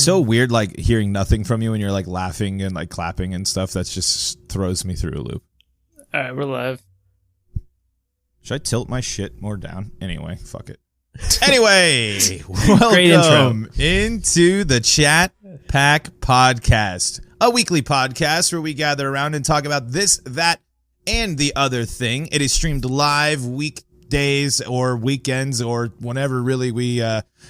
so weird, like hearing nothing from you when you're like laughing and like clapping and stuff. That just throws me through a loop. All right, we're live. Should I tilt my shit more down? Anyway, fuck it. Anyway, Great welcome intro. into the Chat Pack Podcast, a weekly podcast where we gather around and talk about this, that, and the other thing. It is streamed live weekdays or weekends or whenever really we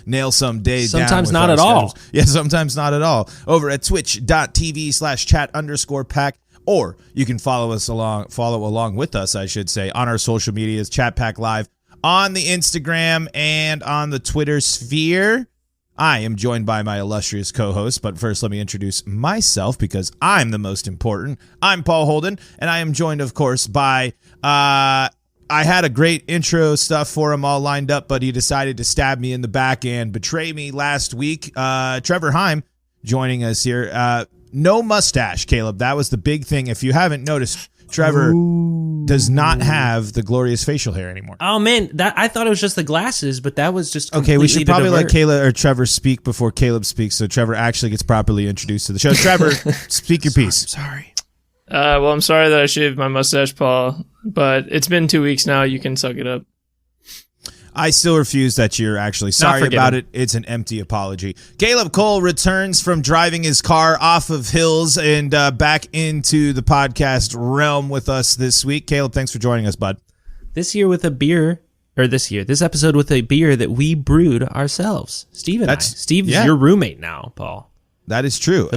nail some days down. Sometimes with not our at all. schedules. Yeah, sometimes not at all. Over at twitch.tv/chat_pack. Or you can follow along with us, I should say, on our social medias, Chat Pack Live, on the Instagram and on the Twitter sphere. I am joined by my illustrious co-host, but first let me introduce myself because I'm the most important. I'm Paul Holden, and I am joined, of course, by, I had a great intro stuff for him all lined up, but he decided to stab me in the back and betray me last week. Trevor Heim joining us here. No mustache, Caleb. That was the big thing. If you haven't noticed, Trevor does not have the glorious facial hair anymore. Oh man, I thought it was just the glasses, but that was just Okay. We should completely probably let divert. Caleb or Trevor speak before Caleb speaks, so Trevor actually gets properly introduced to the show. Trevor, speak your piece. Sorry. Well, I'm sorry that I shaved my mustache, Paul, but it's been 2 weeks now. You can suck it up. I still refuse that you're actually sorry about it. It's an empty apology. Caleb Cole returns from driving his car off of hills and back into the podcast realm with us this week. Caleb, thanks for joining us, bud. This episode with a beer that we brewed ourselves. Steve and Steve's your roommate now, Paul. That is true.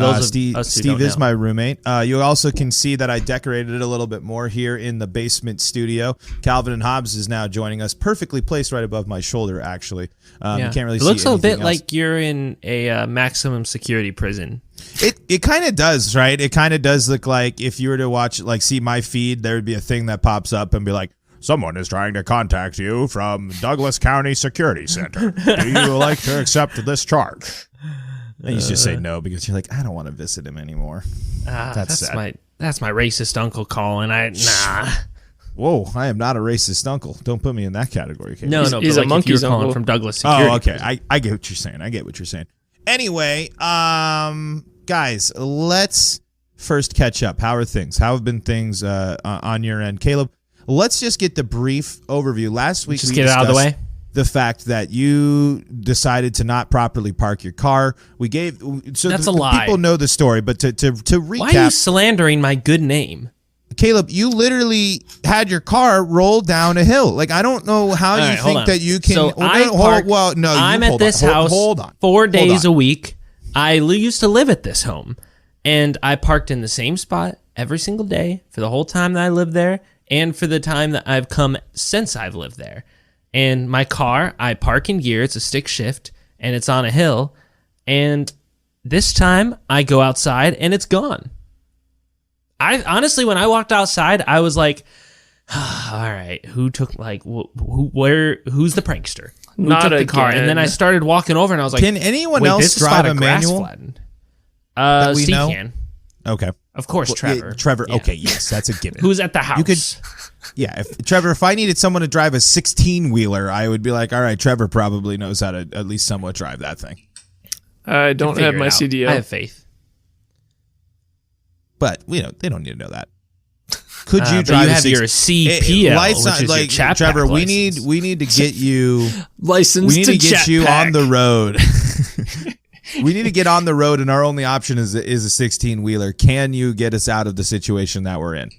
Steve is my roommate. You also can see that I decorated it a little bit more here in the basement studio. Calvin and Hobbs is now joining us, perfectly placed right above my shoulder, actually. You can't really see it looks a bit else. like you're in a maximum security prison. It kind of does, right? It kind of does look like if you were to watch, like, see my feed, there would be a thing that pops up and be like, someone is trying to contact you from Douglas County Security Center. Do you like to accept this charge? And you just say no because you're like, I don't want to visit him anymore. That's sad. That's my racist uncle calling. Whoa, I am not a racist uncle. Don't put me in that category. Caleb. No, he's a monkey's calling uncle from Douglas Security. Oh, okay. I get what you're saying. Anyway, guys, let's first catch up. How are things? How have been things on your end? Caleb, let's just get the brief overview. Last week, Just get it out of the way. The fact that you decided to not properly park your car. That's a lie. People know the story, but to recap. Why are you slandering my good name? Caleb, you literally had your car roll down a hill. Like, I don't know how you think that you can. So I'm at this house 4 days a week. I used to live at this home, and I parked in the same spot every single day for the whole time that I lived there, and for the time that I've come since I've lived there. And my car, I park in gear. It's a stick shift, and it's on a hill. And this time, I go outside, and it's gone. I honestly, when I walked outside, I was like, all right, who took, like, who's the prankster? Who Not took the car? again. And then I started walking over, and I was like, can anyone wait, else this drive spot a of grass manual? flattened. We Steve know? can. Okay. Of course, Well, Trevor. yeah, Trevor. Yeah. Okay, yes, that's a given. Who's at the house? You could, yeah. If I needed someone to drive a 16-wheeler, I would be like, all right, Trevor probably knows how to at least somewhat drive that thing. I don't have my Figure it out. CDL. I have faith. But they don't need to know that. Could you But drive? you have your CPL, lights which on, is like your Chat Trevor. Pack We license. need to get you. License We need to to get Chat you Pack. on the road. We need to get on the road, and our only option is a 16-wheeler. Can you get us out of the situation that we're in?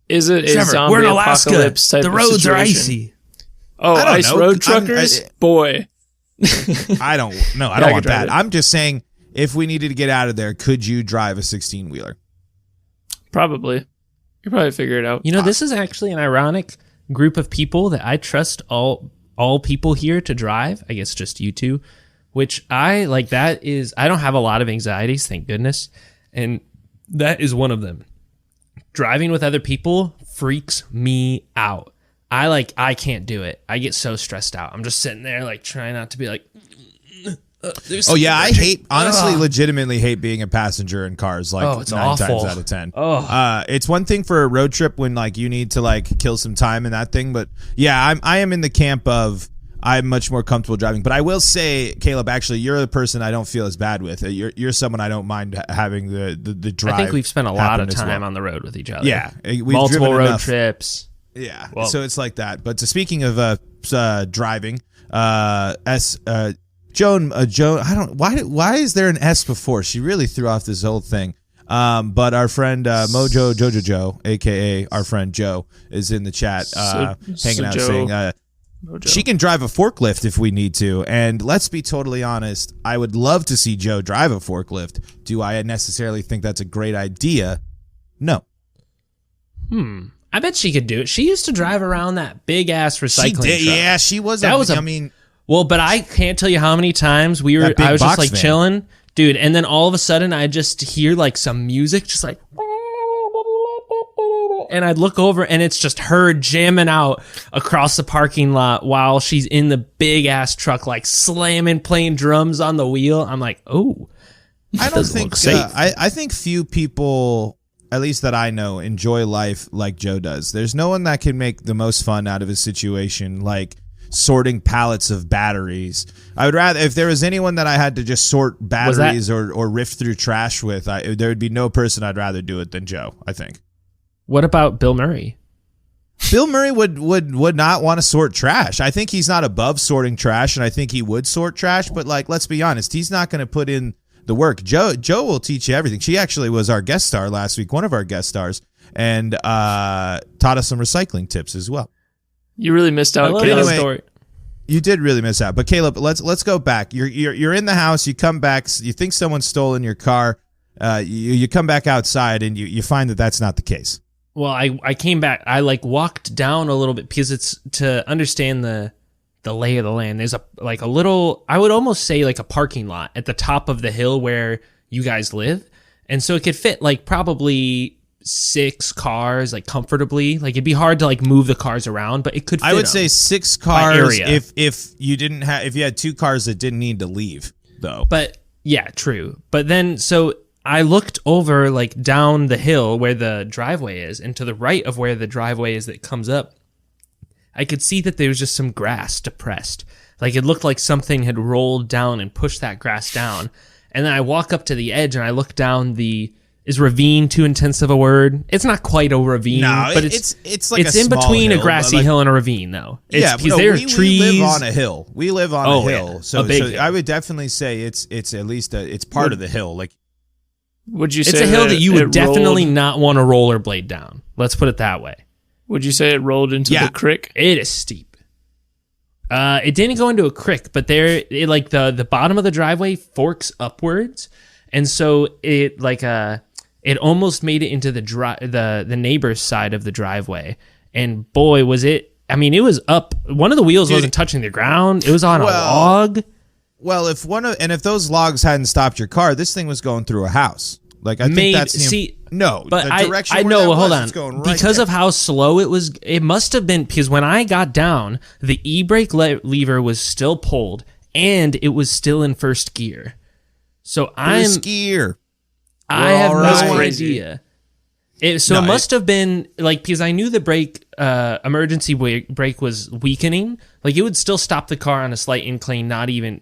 Is it a Trevor, zombie we're in Alaska. apocalypse type The of roads are situation? icy. Oh, I don't ice know. road truckers? Boy. I don't I want could drive that. it. I'm just saying, if we needed to get out of there, could you drive a 16-wheeler? Probably. You probably figure it out. You know, this is actually an ironic group of people that I trust all people here to drive. I guess just you two, which I like. That is, I don't have a lot of anxieties, thank goodness, and that is one of them. Driving with other people freaks me out. I can't do it. I get so stressed out. I'm just sitting there like trying not to be like. Oh yeah, I legitimately hate being a passenger in cars. Like it's 9 awful. times out of 10. It's one thing for a road trip when like you need to like kill some time in that thing, but yeah, I am in the camp of I'm much more comfortable driving. But I will say, Caleb, actually, you're the person I don't feel as bad with. You're someone I don't mind having the drive. I think we've spent a lot of time on the road with each other. Yeah. We've multiple road trips. Yeah. Well, so it's like that. But speaking of driving, Joan, why is there an S before? She really threw off this whole thing. But our friend Mojo Jojo Joe, aka our friend Joe, is in the chat hanging out saying she can drive a forklift if we need to. And let's be totally honest, I would love to see Joe drive a forklift. Do I necessarily think that's a great idea? No. I bet she could do it. She used to drive around that big ass recycling truck. Yeah, she was. Well, but I can't tell you how many times I was just like chilling, dude, and then all of a sudden I just hear like some music, just like, and I'd look over and it's just her jamming out across the parking lot while she's in the big ass truck, like slamming, playing drums on the wheel. I'm like, oh, I don't think I think few people, at least that I know, enjoy life like Joe does. There's no one that can make the most fun out of a situation like sorting pallets of batteries. I would rather, if there was anyone that I had to just sort batteries or rift through trash with, there would be no person I'd rather do it than Joe, I think. What about Bill Murray? Bill Murray would not want to sort trash. I think he's not above sorting trash, and I think he would sort trash, but like, let's be honest, he's not going to put in the work. Joe will teach you everything. She actually was our guest star last week, one of our guest stars, and taught us some recycling tips as well. You really missed out. Anyway, you did really miss out. But Caleb, let's go back. You're in the house. You come back. You think someone's stolen your car. You come back outside and you find that that's not the case. Well, I came back. I like walked down a little bit because it's to understand the lay of the land. There's a little, I would almost say like a parking lot at the top of the hill where you guys live, and so it could fit like probably 6 cars like comfortably. Like it'd be hard to like move the cars around, but it could fit. I would say 6 cars if you had 2 cars that didn't need to leave though. But yeah, true. But then so I looked over like down the hill where the driveway is, and to the right of where the driveway is that comes up, I could see that there was just some grass depressed. Like it looked like something had rolled down and pushed that grass down. And then I walk up to the edge and I look down is ravine too intense of a word? It's not quite a ravine, but it's like it's in between a grassy hill and a ravine, though. Because there are trees. We live on a hill. We live on a hill, yeah. So I would definitely say it's at least it's part of the hill. Like, would you say it's a hill that you would definitely not want to rollerblade down? Let's put it that way. Would you say it rolled into the creek? It is steep. It didn't go into a creek, but like the bottom of the driveway forks upwards, and so it almost made it into the neighbor's side of the driveway. And boy, was it, I mean, it was up. One of the wheels wasn't touching the ground. It was on a log. Well, if those logs hadn't stopped your car, this thing was going through a house. Like, I think that's but the direction I know. Hold on, because of how slow it was, it must have been because when I got down, the e-brake lever was still pulled and it was still in first gear. So first gear. I have no idea. It must have been like, because I knew the emergency brake was weakening. Like it would still stop the car on a slight incline, not even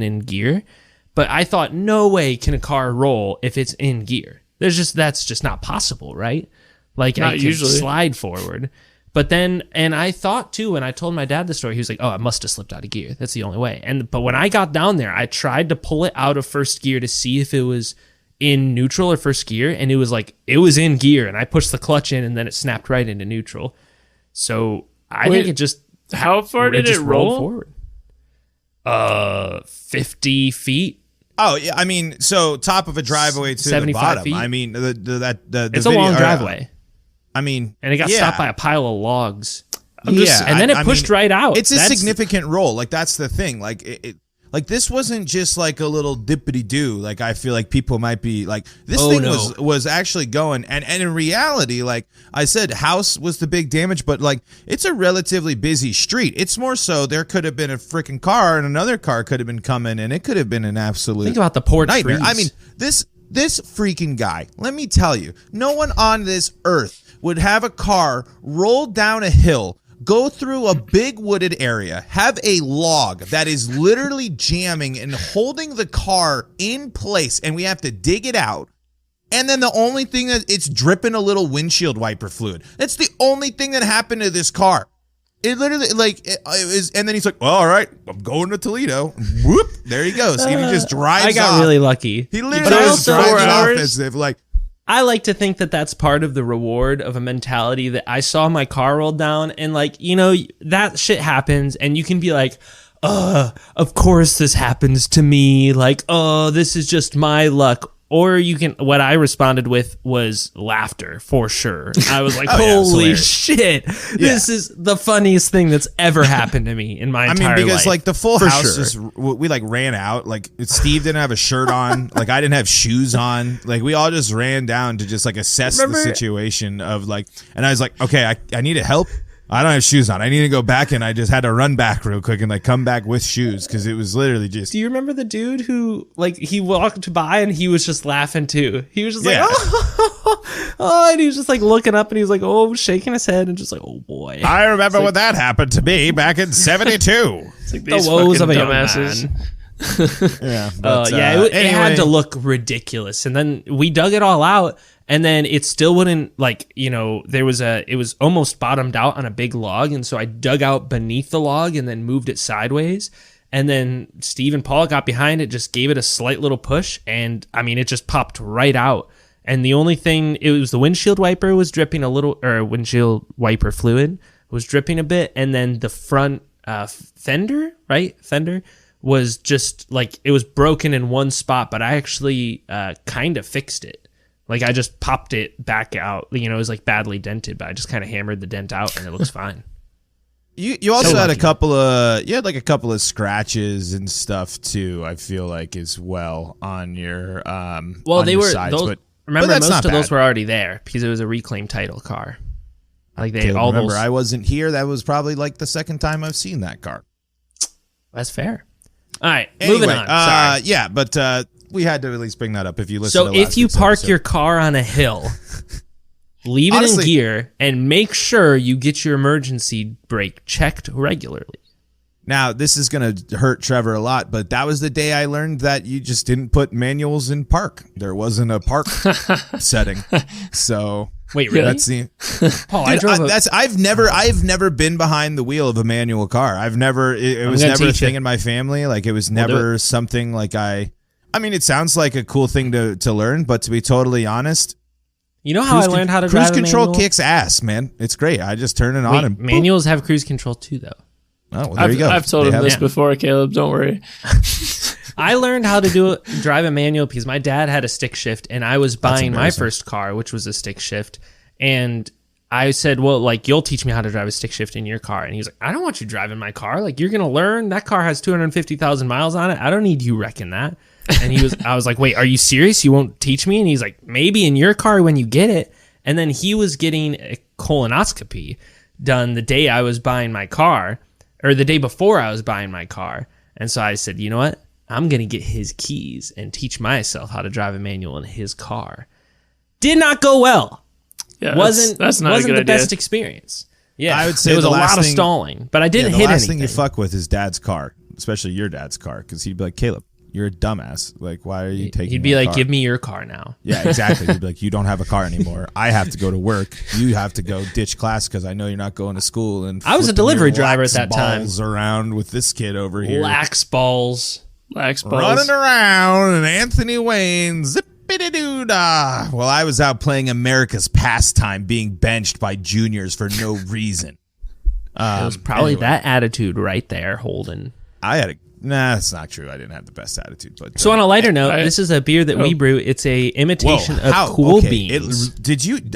in gear. But I thought, no way can a car roll if it's in gear. That's just not possible, right? Like not I can slide forward. But then, and I thought too, when I told my dad the story, he was like, "Oh, I must have slipped out of gear. That's the only way." But when I got down there, I tried to pull it out of first gear to see if it was in neutral or first gear, and it was in gear, and I pushed the clutch in, and then it snapped right into neutral. So I think it just how far did it roll forward? 50 feet. Oh yeah, I mean, so top of a driveway to the bottom. Feet. I mean, it's a long driveway. I mean, and it got stopped by a pile of logs. And then it pushed right out. It's a significant roll. Like that's the thing. Like like this wasn't just like a little dippity do. Like I feel like people might be like this was actually going. And in reality, like I said, house was the big damage, but like it's a relatively busy street. It's more so there could have been a freaking car and another car could have been coming, and it could have been an absolute think about the poor nightmare. Trees. I mean this freaking guy. Let me tell you, no one on this earth would have a car roll down a hill, go through a big wooded area, have a log that is literally jamming and holding the car in place, and we have to dig it out. And then the only thing that it's dripping a little windshield wiper fluid. That's the only thing that happened to this car. It literally, it was, and then he's like, well, all right, I'm going to Toledo. Whoop, there he goes. And he just drives off. I got really lucky. He literally just drives off as if, like. I like to think that that's part of the reward of a mentality that I saw my car roll down, and, like, you know, that shit happens, and you can be like, of course this happens to me. Like, this is just my luck. Or you can, what I responded with was laughter, for sure. I was like, holy shit, this is the funniest thing that's ever happened to me in my entire life. Because like the full house, just, we like ran out. Like Steve didn't have a shirt on. Like I didn't have shoes on. Like we all just ran down to just like assess the situation of like, and I was like, okay, I need help. I don't have shoes on. I need to go back, and I just had to run back real quick and like come back with shoes because it was literally just. Do you remember the dude who like he walked by and he was just laughing too? He was just like, oh, and he was just like looking up and he was like, oh, shaking his head and just like, oh boy. I remember when that happened to me back in '72. It's like these the woes of a dumbasses. It had to look ridiculous, and then we dug it all out. And then it still wouldn't, like, you know, it was almost bottomed out on a big log. And so I dug out beneath the log and then moved it sideways. And then Steve and Paul got behind it, just gave it a slight little push. And I mean, it just popped right out. And the only thing, it was the windshield wiper was dripping a little, or windshield wiper fluid was dripping a bit. And then the front fender was just like, it was broken in one spot, but I actually kind of fixed it. Like, I just popped it back out. You know, it was, like, badly dented, but I just kind of hammered the dent out, and it looks fine. You also had a couple of scratches and stuff, too, I feel like, as well, on your sides. Those, remember, most of those were already there, because it was a reclaimed title car. Like, I wasn't here. That was probably, like, the second time I've seen that car. That's fair. All right, moving on. Sorry. Yeah, but... we had to at least bring that up if you listen to the last if you park your car on a hill, leave it in gear and make sure you get your emergency brake checked regularly. Now, this is going to hurt Trevor a lot, but that was the day I learned that you just didn't put manuals in park. There wasn't a park setting. So wait, really? That's the Paul, I've never been behind the wheel of a manual car. I've never it was never a thing in my family. Like it was never something like I mean, it sounds like a cool thing to learn, but to be totally honest, you know how I learned how to drive a manual? Cruise control kicks ass, man. It's great. I just turn it on and manuals have cruise control too, though. Oh, well, there you go. I've told him this before, Caleb. Don't worry. I learned how to drive a manual because my dad had a stick shift, and I was buying my first car, which was a stick shift, and I said, well, like, you'll teach me how to drive a stick shift in your car. And he was like, I don't want you driving my car. Like, you're going to learn. That car has 250,000 miles on it. I don't need you wrecking that. And I was like, wait, are you serious? You won't teach me? And he's like, maybe in your car when you get it. And then he was getting a colonoscopy done the day I was buying my car, or the day before I was buying my car. And so I said, you know what? I'm going to get his keys and teach myself how to drive a manual in his car. Did not go well. Yeah, wasn't the idea. Best experience. Yeah, I would say it was a lot of stalling, but I didn't hit anything. The last thing you fuck with is dad's car, especially your dad's car, because he'd be like, Caleb, you're a dumbass. Like, why are you taking? He'd be like, give me your car now. Yeah, exactly. He'd be like, you don't have a car anymore. I have to go to work. You have to go ditch class because I know you're not going to school. And I was a delivery driver at that time. Balls around with this kid over here. Lax balls. Running around and Anthony Wayne zippity-doo-dah. Well, I was out playing America's Pastime, being benched by juniors for no reason. It was probably that attitude right there, Holden. Nah, that's not true. I didn't have the best attitude. But so on a lighter note, this is a beer that we brew. It's a imitation of Cool Beans.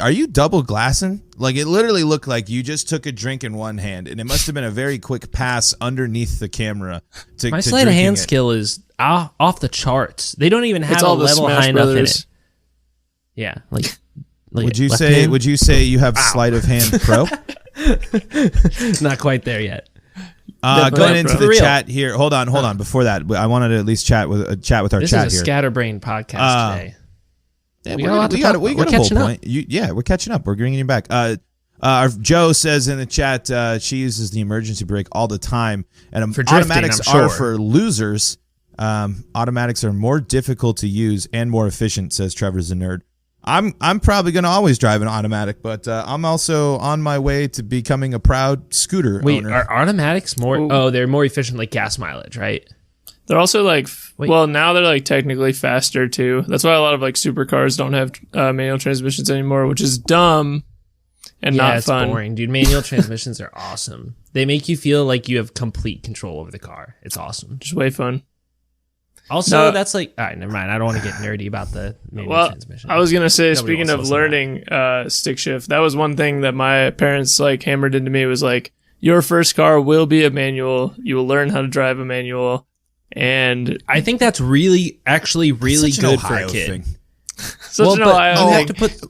Are you double glassing? Like, it literally looked like you just took a drink in one hand, and it must have been a very quick pass underneath the camera. My sleight of hand skill is off the charts. They don't even have a level high enough in it. Yeah, like would you say you have sleight of hand pro? Not quite there yet. Going into the chat here. Hold on. Before that, I wanted to at least chat with our chat here. This is a scatterbrain podcast today. Yeah, we got a whole point. We're catching up. We're bringing you back. Joe says in the chat she uses the emergency brake all the time, and for drifting, automatics I'm sure. are for losers. Automatics are more difficult to use and more efficient, says Trevor's a nerd. I'm probably going to always drive an automatic, but I'm also on my way to becoming a proud scooter owner. Wait, are automatics more? Oh, they're more efficient, like gas mileage, right? They're also like, well, now they're like technically faster too. That's why a lot of like supercars don't have manual transmissions anymore, which is dumb and not fun. It's boring, dude. Manual transmissions are awesome. They make you feel like you have complete control over the car. It's awesome. Just way fun. Also, that's like, all right, never mind. I don't want to get nerdy about the manual transmission. I was going to say, speaking of learning stick shift, that was one thing that my parents like hammered into me was like, your first car will be a manual. You will learn how to drive a manual. And I think that's really good for a kid. Such an Ohio thing. Have to put.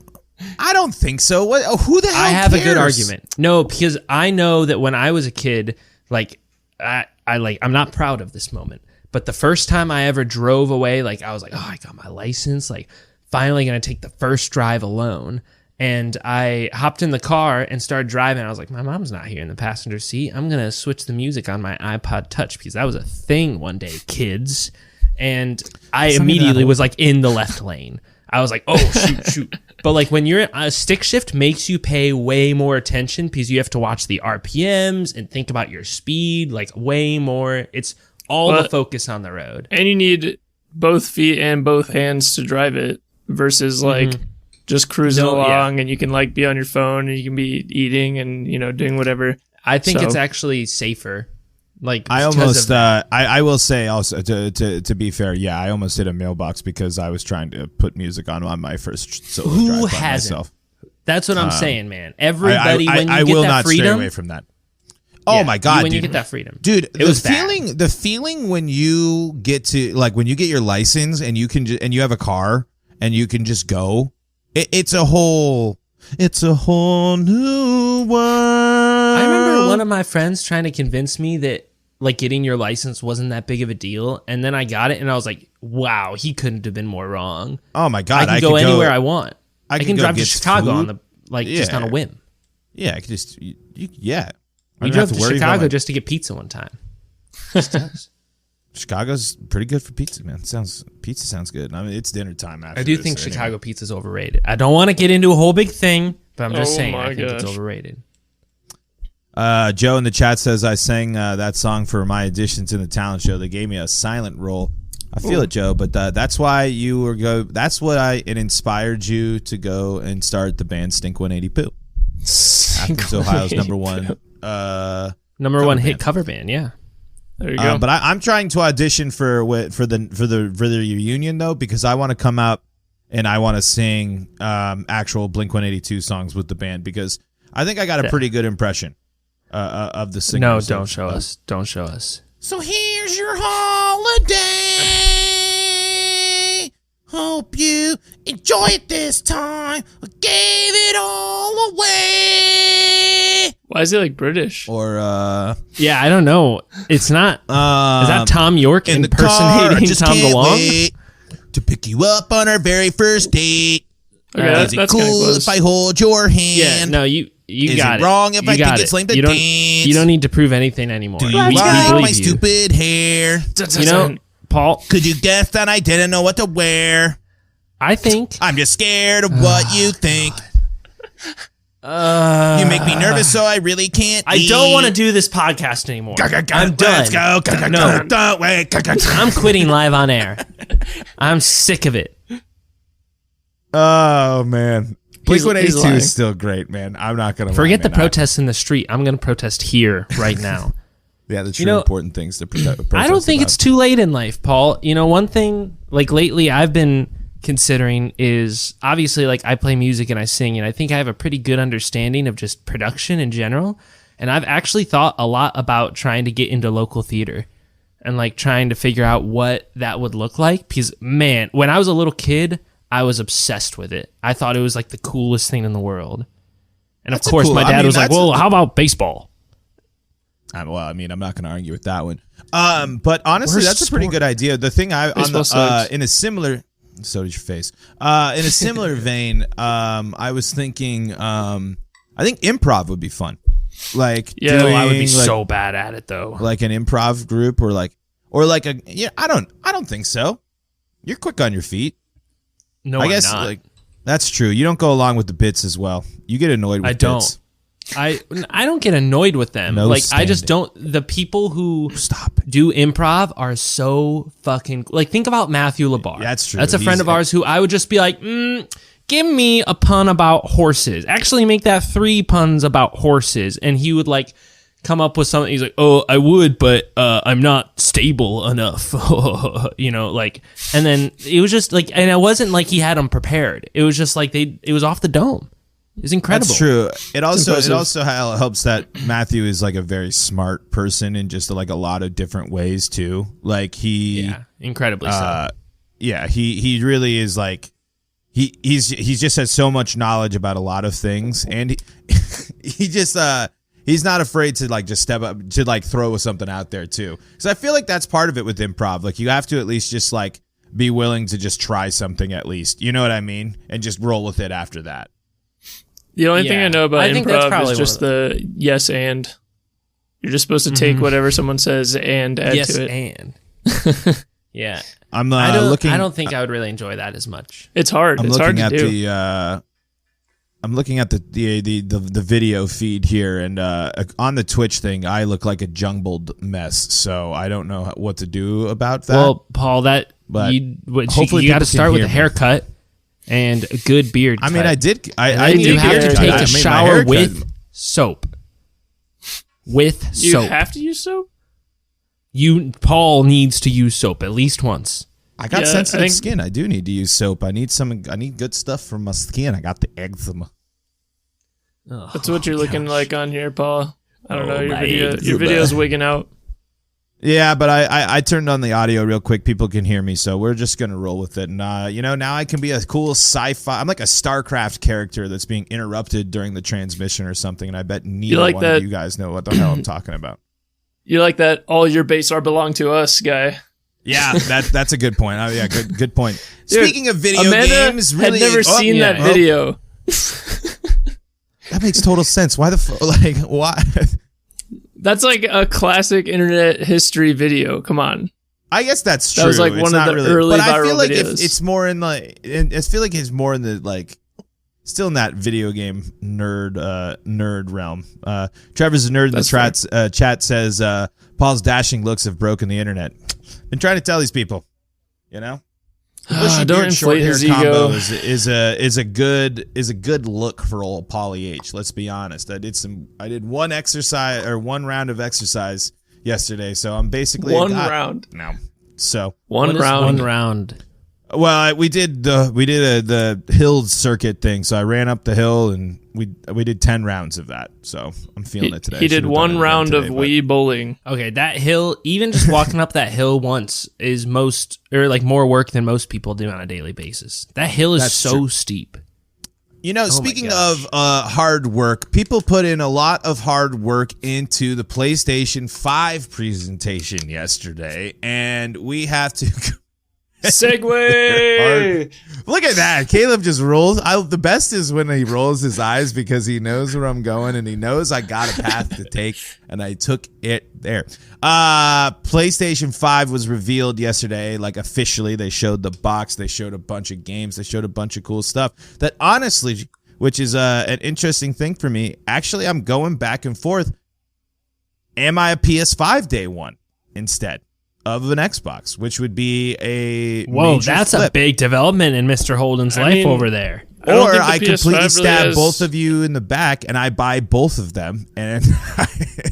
I don't think so. Who the hell I have cares? A good argument. No, because I know that when I was a kid, like I'm not proud of this moment. But the first time I ever drove away, like I was like, oh, I got my license, like finally going to take the first drive alone. And I hopped in the car and started driving. I was like, my mom's not here in the passenger seat. I'm going to switch the music on my iPod Touch because that was a thing one day, kids. And I immediately was like in the left lane. I was like, oh, shoot. But like when you're a stick shift makes you pay way more attention because you have to watch the RPMs and think about your speed, like way more. It's all the focus on the road. And you need both feet and both hands to drive it versus like just cruising along and you can like be on your phone and you can be eating and, you know, doing whatever. I think it's actually safer. Like I almost, I will say also to be fair, yeah, I almost hit a mailbox because I was trying to put music on my first solo drive by myself. That's what I'm saying, man. Everybody, when you get that freedom, I will not stray away from that. Oh my God, when dude. you get that freedom. Dude, the feeling when you get to like when you get your license and you can and you have a car and you can just go, it's a whole new world. I remember one of my friends trying to convince me that like getting your license wasn't that big of a deal, and then I got it and I was like, wow, he couldn't have been more wrong. Oh my God, I can go anywhere I want. I can drive to Chicago food. Just on a whim. Yeah, I could just We drove to Chicago just to get pizza one time. Chicago's pretty good for pizza, man. Pizza sounds good. I mean, it's dinner time after I do think Chicago pizza's overrated. I don't want to get into a whole big thing, but I'm just saying I think it's overrated. Joe in the chat says I sang that song for my auditions in the talent show. They gave me a silent role. I feel it, Joe, but that's why that's what it inspired you to go and start the band Stink 180 Poo. Athens, Ohio's number one hit cover band. Yeah, there you go. But I'm trying to audition for the reunion though, because I want to come out and I want to sing actual Blink 182 songs with the band because I think I got a pretty good impression of the singer. No, don't show us. Don't show us. So here's your holiday. Hope you enjoy it this time. I gave it all away. Why is it like British? Or yeah, I don't know. It's not. Is that Tom York impersonating Tom DeLonge? To pick you up on our very first date. Okay, is it cool if I hold your hand? Yeah, no, you got it. Is it wrong if I think it's lame to dance? You don't need to prove anything anymore. Do you like my stupid hair? You know, Paul, could you guess that I didn't know what to wear? I think I'm just scared of what you think. You make me nervous, so I really can't. I don't want to do this podcast anymore. I'm done. Let's go. No, don't wait. I'm quitting live on air. I'm sick of it. Oh man, Blink 182 is still great, man. I'm not gonna forget the protests in the street. I'm gonna protest here right now. Yeah, the true important things to protest. I don't think it's too late in life, Paul. You know, one thing like lately I've been considering is obviously like I play music and I sing, and I think I have a pretty good understanding of just production in general. And I've actually thought a lot about trying to get into local theater and like trying to figure out what that would look like. Because man, when I was a little kid, I was obsessed with it. I thought it was like the coolest thing in the world. And of course, my dad was like, well, how about baseball? Well, I mean, I'm not going to argue with that one. But honestly, that's a pretty good idea. The thing in a similar, so did your face. In a similar vein, I was thinking I think improv would be fun. Like, I would be so bad at it though. Like an improv group or like I don't think so. You're quick on your feet. No, I guess I'm not. Like that's true. You don't go along with the bits as well. You get annoyed with bits. I don't get annoyed with them. No like standing. I just don't. The people who do improv are so fucking like. Think about Matthew Labar. That's true. That's a friend of ours who I would just be like, give me a pun about horses. Actually, make that 3 puns about horses, and he would like come up with something. He's like, oh, I would, but I'm not stable enough. Like, and then it was just like, and it wasn't like he had them prepared. It was just like it was off the dome. It's incredible. That's true. It also helps that Matthew is like a very smart person in just like a lot of different ways too. Like incredibly so. Yeah, he really is like he's just has so much knowledge about a lot of things, and he just he's not afraid to like just step up to like throw something out there too. Because I feel like that's part of it with improv. Like you have to at least just like be willing to just try something at least. You know what I mean? And just roll with it after that. The only thing I know about improv is just the yes and. You're just supposed to take whatever someone says and add to it. Yes and. Yeah. I don't think I would really enjoy that as much. It's hard. It's hard to do. I'm looking at the video feed here, and on the Twitch thing, I look like a jumbled mess. So I don't know what to do about that. Well, Paul, hopefully you got to start with a haircut. And a good beard cut. I mean, I did. You have to take a shower with soap. With soap. You have to use soap? Paul needs to use soap at least once. I got sensitive skin. I do need to use soap. I need good stuff for my skin. I got the eczema. That's what you're looking like on here, Paul. I don't know. Your video's wigging out. Yeah, but I turned on the audio real quick. People can hear me, so we're just gonna roll with it. And now I can be a cool sci-fi. I'm like a StarCraft character that's being interrupted during the transmission or something. And I bet neither one of you guys know what the hell I'm talking about. You like that? All your base are belong to us, guy. Yeah, that's a good point. Oh yeah, good point. Dude, Speaking of video games, really, had never seen that video. That makes total sense. Why why? That's like a classic internet history video. Come on. I guess that's true. That was like one of the early viral videos. But I feel like it's more in like, I feel like it's more in the like, still in that video game nerd realm. Trevor's a nerd in the chat says Paul's dashing looks have broken the internet. Been trying to tell these people, Don't inflate his ego. Is a good look for old Paulie H. Let's be honest. I did one round of exercise yesterday, so I'm basically one round now. So one round. Well, we did the hill circuit thing. So I ran up the hill and we did 10 rounds of that. So I'm feeling it today. He did one round of Wii bowling. Okay, that hill, even just walking up that hill once is more work than most people do on a daily basis. That hill is so steep. Speaking of hard work, people put in a lot of hard work into the PlayStation 5 presentation yesterday, and we have to Segue! Look at that. Caleb just rolls. The best is when he rolls his eyes because he knows where I'm going and he knows I got a path to take, and I took it there. PlayStation 5 was revealed yesterday, like officially. They showed the box. They showed a bunch of games. They showed a bunch of cool stuff that honestly, which is an interesting thing for me, actually I'm going back and forth. Am I a PS5 day one instead of an Xbox, which would be a that's flip. A big development in Mr. Holden's life over there. Or I completely stab both of you in the back and I buy both of them, and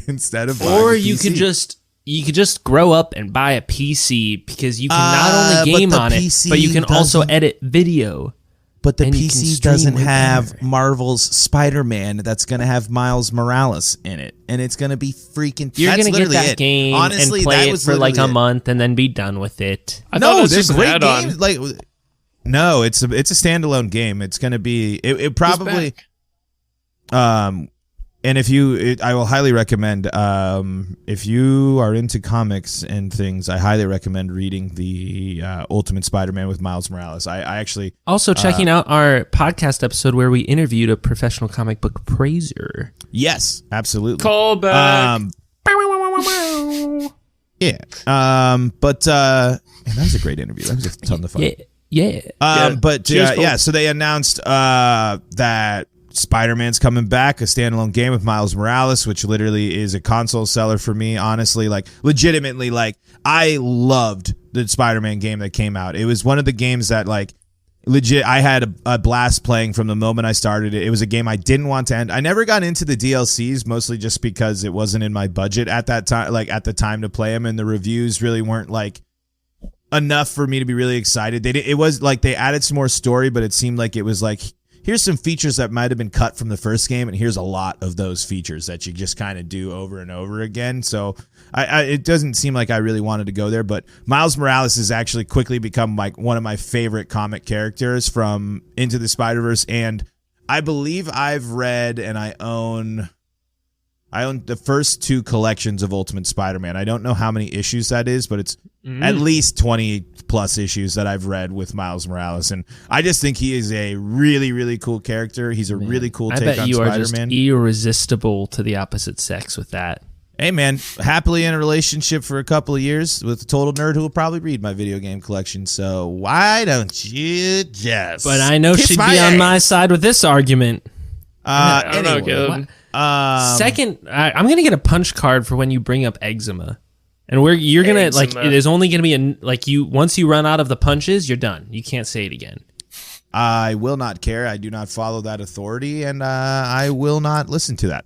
instead of buying or you could just grow up and buy a PC because you can not only game on it, but you can also edit video. But the PC doesn't have Marvel's Spider-Man that's going to have Miles Morales in it. And it's going to be freaking... You're going to get that game honestly, and play it for like a month and then be done with it. No, there's great games. No, it's a standalone game. It's going to be... It probably... And I will highly recommend, if you are into comics and things, I highly recommend reading the Ultimate Spider-Man with Miles Morales. I actually also checking out our podcast episode where we interviewed a professional comic book praiser. Yes, absolutely. Callback. Yeah. But and that was a great interview. That was a ton of fun. Yeah. So they announced that Spider-Man's coming back, a standalone game with Miles Morales, which literally is a console seller for me, honestly. Like, legitimately, like, I loved the Spider-Man game that came out. It was one of the games that, like, legit, I had a blast playing from the moment I started it. It was a game I didn't want to end. I never got into the DLCs, mostly just because it wasn't in my budget at that time, like, at the time to play them, and the reviews really weren't, like, enough for me to be really excited. It was, like, they added some more story, but it seemed like it was, like, here's some features that might have been cut from the first game, and here's a lot of those features that you just kind of do over and over again. So it doesn't seem like I really wanted to go there, but Miles Morales has actually quickly become like one of my favorite comic characters from Into the Spider-Verse, and I believe I've read and I own the first 2 collections of Ultimate Spider-Man. I don't know how many issues that is, but it's at least 20 plus issues that I've read with Miles Morales. And I just think he is a really, really cool character. He's a really cool take on Spider-Man. I bet you are just irresistible to the opposite sex with that. Hey, man, happily in a relationship for a couple of years with a total nerd who will probably read my video game collection. So why don't you just... But I know she'd be on my side with this argument. I don't know, Caleb. Second, I'm gonna get a punch card for when you bring up eczema, and you're gonna eczema. Like it is only gonna be once you run out of the punches, you're done. You can't say it again. I will not care. I do not follow that authority, and I will not listen to that.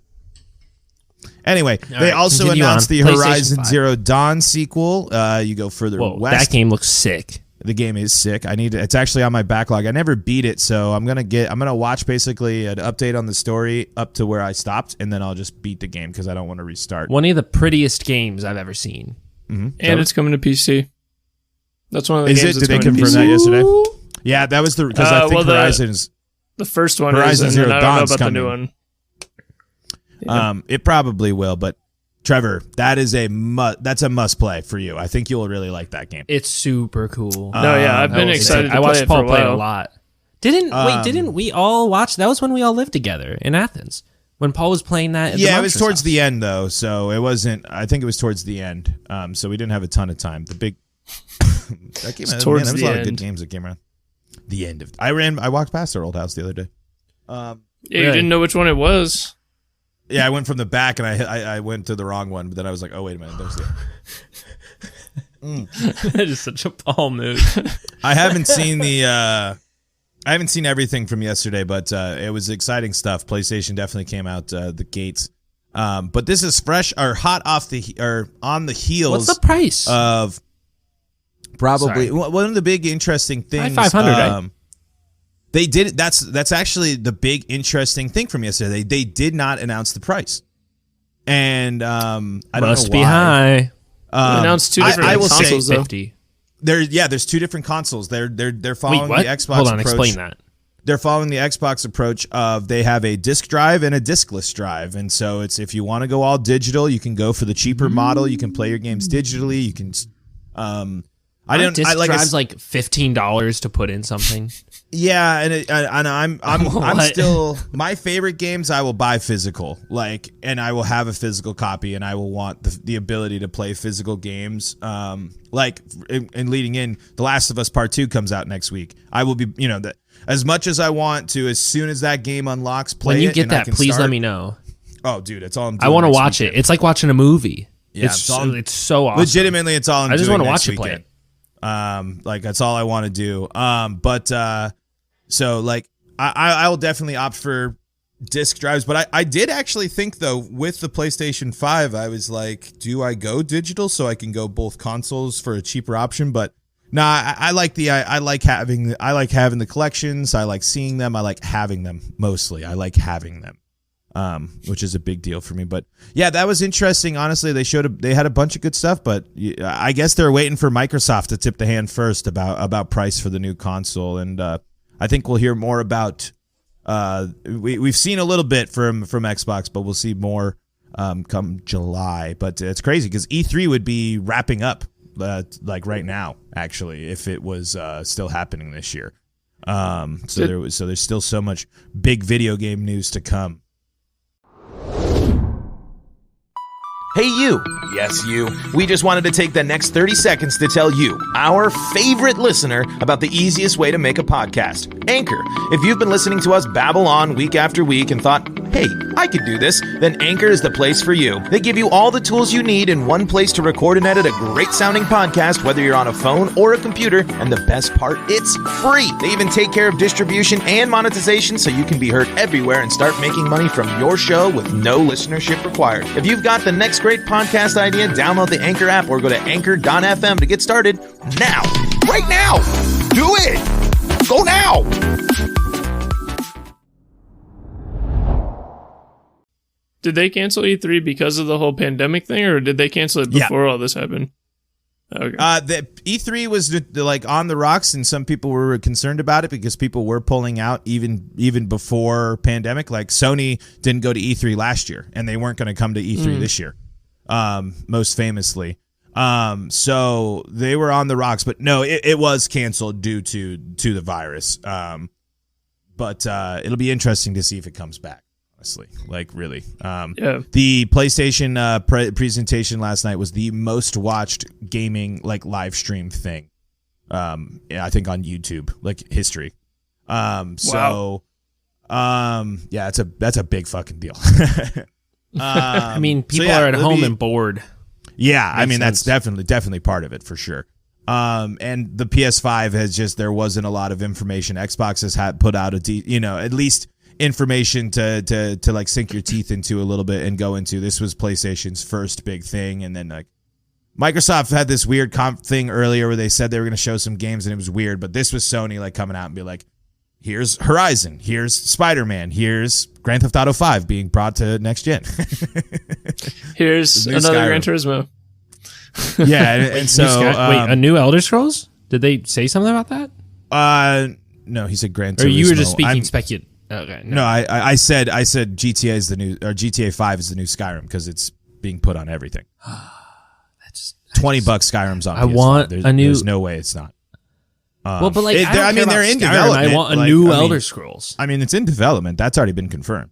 Anyway, they also announced the Horizon Zero Dawn sequel. You go further west. That game looks sick. The game is sick. It's actually on my backlog. I never beat it, so I'm gonna watch basically an update on the story up to where I stopped, and then I'll just beat the game because I don't want to restart. One of the prettiest games I've ever seen. Mm-hmm. And it's coming to PC. That's one of the games. Did they confirm that yesterday? Yeah, that was because I think Horizon's the first one. Horizon Zero Dawn's I don't know about coming. the new one. Yeah. It probably will, but Trevor, that's a must play for you. I think you'll really like that game. It's super cool. I've been excited to I play watched it Paul for a play it while. a lot. Didn't we all watch? That was when we all lived together in Athens. When Paul was playing that. Yeah, it was towards the end though, so it wasn't. I think it was towards the end. So we didn't have a ton of time. The big that came out. There was a lot of good games that came around. The end of. I walked past our old house the other day. You didn't know which one it was. Yeah, I went from the back and I went to the wrong one, but then I was like, oh wait a minute, there's the. That is such a Paul move. I haven't seen everything from yesterday, but it was exciting stuff. PlayStation definitely came out the gates. But this is fresh or hot on the heels. What's the price of? Probably one of the big interesting things. $500, right? They did. That's actually the big interesting thing from yesterday. They did not announce the price, and I don't know why. Must be high. They announced 2 different consoles though. There's 2 different consoles. They're following the Xbox Hold on, approach. explain that. They're following the Xbox approach of they have a disc drive and a discless drive, and so it's if you want to go all digital, you can go for the cheaper model. You can play your games digitally. You can. Disc drive's like $15 to put in something. Yeah, and I'm still my favorite games I will buy physical, and I will have a physical copy, and I will want the ability to play physical games. And leading in, The Last of Us Part 2 comes out next week. I will be, as much as I want to, as soon as that game unlocks, play it. When you get that, please let me know. Oh, dude, it's all I'm doing. I want to watch it. It's like watching a movie. Yeah, it's so awesome. Legitimately, it's all I'm doing. I just want to watch it play it. That's all I want to do. So I will definitely opt for disc drives, but I did actually think though with the PlayStation 5, I was like, do I go digital so I can go both consoles for a cheaper option? But I like having the collections. I like seeing them. I like having them mostly. I like having them. Which is a big deal for me. But yeah, that was interesting. Honestly, they had a bunch of good stuff, but I guess they're waiting for Microsoft to tip the hand first about price for the new console. And I think we'll hear more about We've seen a little bit from Xbox, but we'll see more come July. But it's crazy because E3 would be wrapping up like right now, actually, if it was still happening this year. So there's still so much big video game news to come. Hey, you. Yes, you. We just wanted to take the next 30 seconds to tell you, our favorite listener, about the easiest way to make a podcast, Anchor. If you've been listening to us babble on week after week and thought, hey, I could do this, then Anchor is the place for you. They give you all the tools you need in one place to record and edit a great-sounding podcast, whether you're on a phone or a computer, and the best part, it's free. They even take care of distribution and monetization so you can be heard everywhere and start making money from your show with no listenership required. If you've got the next great podcast idea, download the Anchor app or go to anchor.fm to get started now. Right now! Do it! Go now! Did they cancel E3 because of the whole pandemic thing, or did they cancel it before all this happened? Okay. The E3 was like on the rocks, and some people were concerned about it because people were pulling out even before pandemic. Like Sony didn't go to E3 last year, and they weren't going to come to E3 this year. Most famously. So they were on the rocks, but no, it was canceled due to the virus. But it'll be interesting to see if it comes back, honestly, like really. The PlayStation presentation last night was the most watched gaming like live stream thing. I think on YouTube, like history. So that's a big fucking deal. I mean, people are at home and bored. Yeah, I mean, that's definitely part of it for sure. And the PS5 there wasn't a lot of information. Xbox has put out at least information to like sink your teeth into a little bit and go into. This was PlayStation's first big thing, and then like Microsoft had this weird thing earlier where they said they were going to show some games, and it was weird. But this was Sony like coming out and be like, here's Horizon, here's Spider-Man, here's Grand Theft Auto 5 being brought to next gen. Here's another Gran Turismo. Yeah, and so wait, a new Elder Scrolls? Did they say something about that? No, he said Gran Turismo. Or you were just speaking Okay, no, I said GTA is the new, or GTA 5 is the new Skyrim because it's being put on everything. That's $20 Skyrim's on. I want a new. There's no way it's not. Well, but like, they're in development. I want a new Elder Scrolls. I mean, it's in development. That's already been confirmed.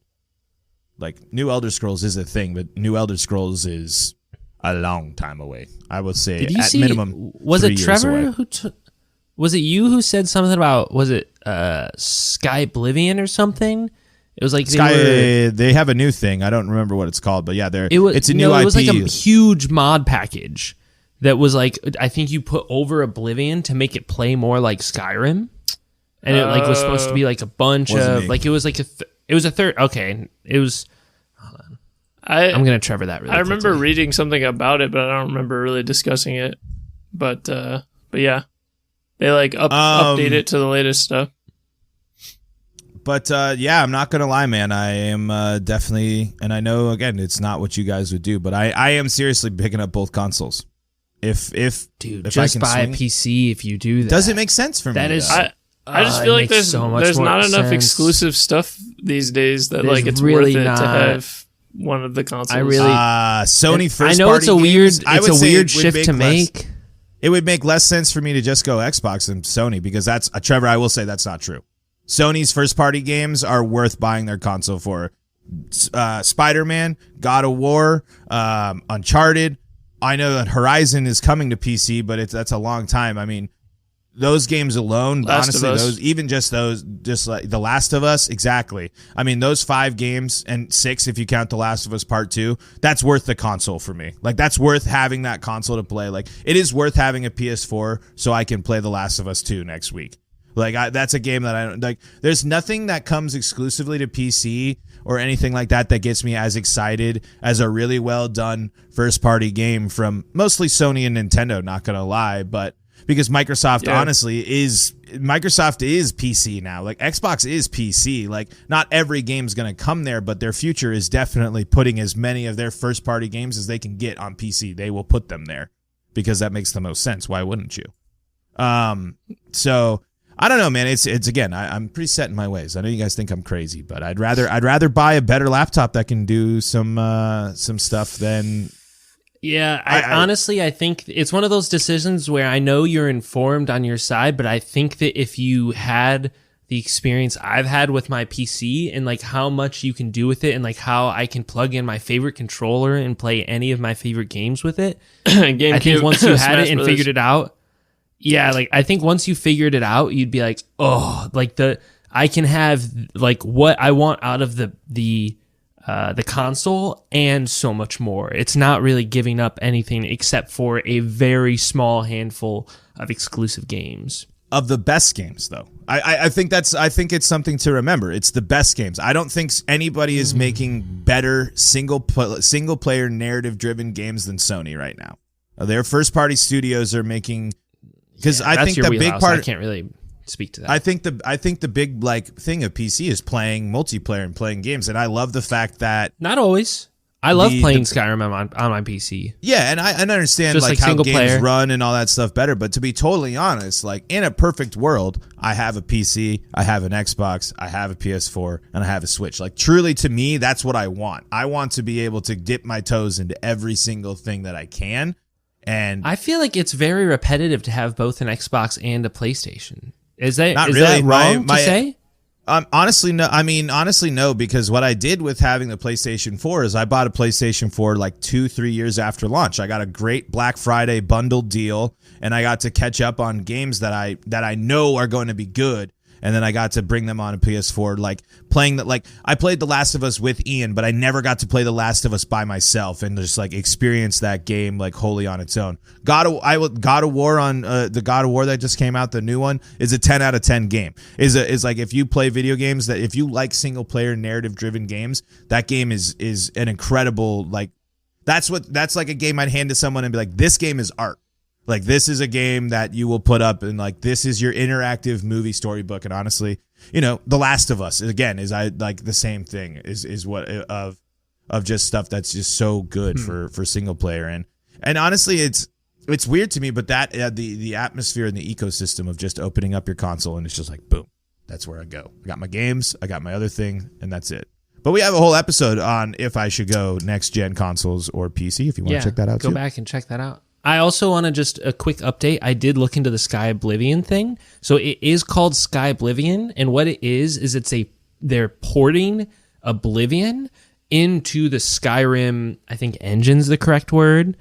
Like, new Elder Scrolls is a thing, but new Elder Scrolls is a long time away. I would say minimum. Was it Trevor who was it you who said something about? Was it Sky Oblivion or something? It was like they have a new thing. I don't remember what it's called, but yeah, it's a new IP. It was like a huge mod package. That was like, I think you put over Oblivion to make it play more like Skyrim, and it like was supposed to be like a bunch of like it was like it was a third. Okay, it was. Hold on, I'm gonna Trevor that. Really I remember quickly. reading something about it, but I don't remember really discussing it. But yeah, they like update it to the latest stuff. But yeah, I'm not gonna lie, man. I am definitely, and I know again, it's not what you guys would do, but I am seriously picking up both consoles. If just I can buy a PC if you do that. Does it make sense for me? That is, I just feel like there's not enough exclusive stuff these days that like it's really worth it to have one of the consoles. I really Sony first. I know it's a games, weird shift to make. It would make less sense for me to just go Xbox than Sony because that's Trevor. I will say that's not true. Sony's first party games are worth buying their console for. Spider-Man, God of War, Uncharted. I know that Horizon is coming to PC, but that's a long time. I mean, those games alone, honestly, just like The Last of Us, exactly. I mean, those 5 games and 6 if you count The Last of Us Part 2, that's worth the console for me. Like, that's worth having that console to play. Like, it is worth having a PS4 so I can play The Last of Us 2 next week. Like, that's a game that I don't like. There's nothing that comes exclusively to PC or anything like that gets me as excited as a really well done first party game from mostly Sony and Nintendo, not gonna lie, but because Microsoft honestly is PC now. Like Xbox is PC. Like not every game's gonna come there, but their future is definitely putting as many of their first party games as they can get on PC. They will put them there because that makes the most sense. Why wouldn't you? So I don't know, man. It's again, I'm pretty set in my ways. I know you guys think I'm crazy, but I'd rather buy a better laptop that can do some stuff than. Yeah, I think it's one of those decisions where I know you're informed on your side, but I think that if you had the experience I've had with my PC and like how much you can do with it and like how I can plug in my favorite controller and play any of my favorite games with it, I think once you had it and figured it out. Yeah, like I think once you figured it out, you'd be like, oh, like I can have like what I want out of the console and so much more. It's not really giving up anything except for a very small handful of exclusive games. Of the best games, though. I think it's something to remember. It's the best games. I don't think anybody is making better single player narrative driven games than Sony right now. Their first party studios are making. Because I think the big part, I can't really speak to that. I think the big like thing of PC is playing multiplayer and playing games, and I love the fact that not always. I love playing Skyrim on my PC. Yeah, and I understand like how games player. Run and all that stuff better. But to be totally honest, like in a perfect world, I have a PC, I have an Xbox, I have a PS4, and I have a Switch. Like truly, to me, that's what I want. I want to be able to dip my toes into every single thing that I can. And I feel like it's very repetitive to have both an Xbox and a PlayStation. Is that wrong to say? Honestly, no. I mean, honestly, no, because what I did with having the PlayStation 4 is I bought a PlayStation 4 like 2-3 years after launch. I got a great Black Friday bundled deal, and I got to catch up on games that I know are going to be good. And then I got to bring them on a PS4, like playing that. Like I played The Last of Us with Ian, but I never got to play The Last of Us by myself and just like experience that game like wholly on its own. God of War on the God of War that just came out, the new one, is a 10 out of 10 game. Is like if you play video games, that if you like single player narrative driven games, that game is an incredible like. That's like a game I'd hand to someone and be like, this game is art. Like, this is a game that you will put up and, like, this is your interactive movie storybook. And honestly, you know, The Last of Us, again, is I like the same thing is what of just stuff that's just so good for single player. And honestly, it's weird to me, but that the atmosphere and the ecosystem of just opening up your console and it's just like, boom, that's where I go. I got my games, I got my other thing, and that's it. But we have a whole episode on if I should go next gen consoles or PC, if you want to check that out, go back and check that out. I also want to just a quick update. I did look into the Sky Oblivion thing. So it is called Sky Oblivion, and what it is they're porting Oblivion into the Skyrim, I think engine's the correct word.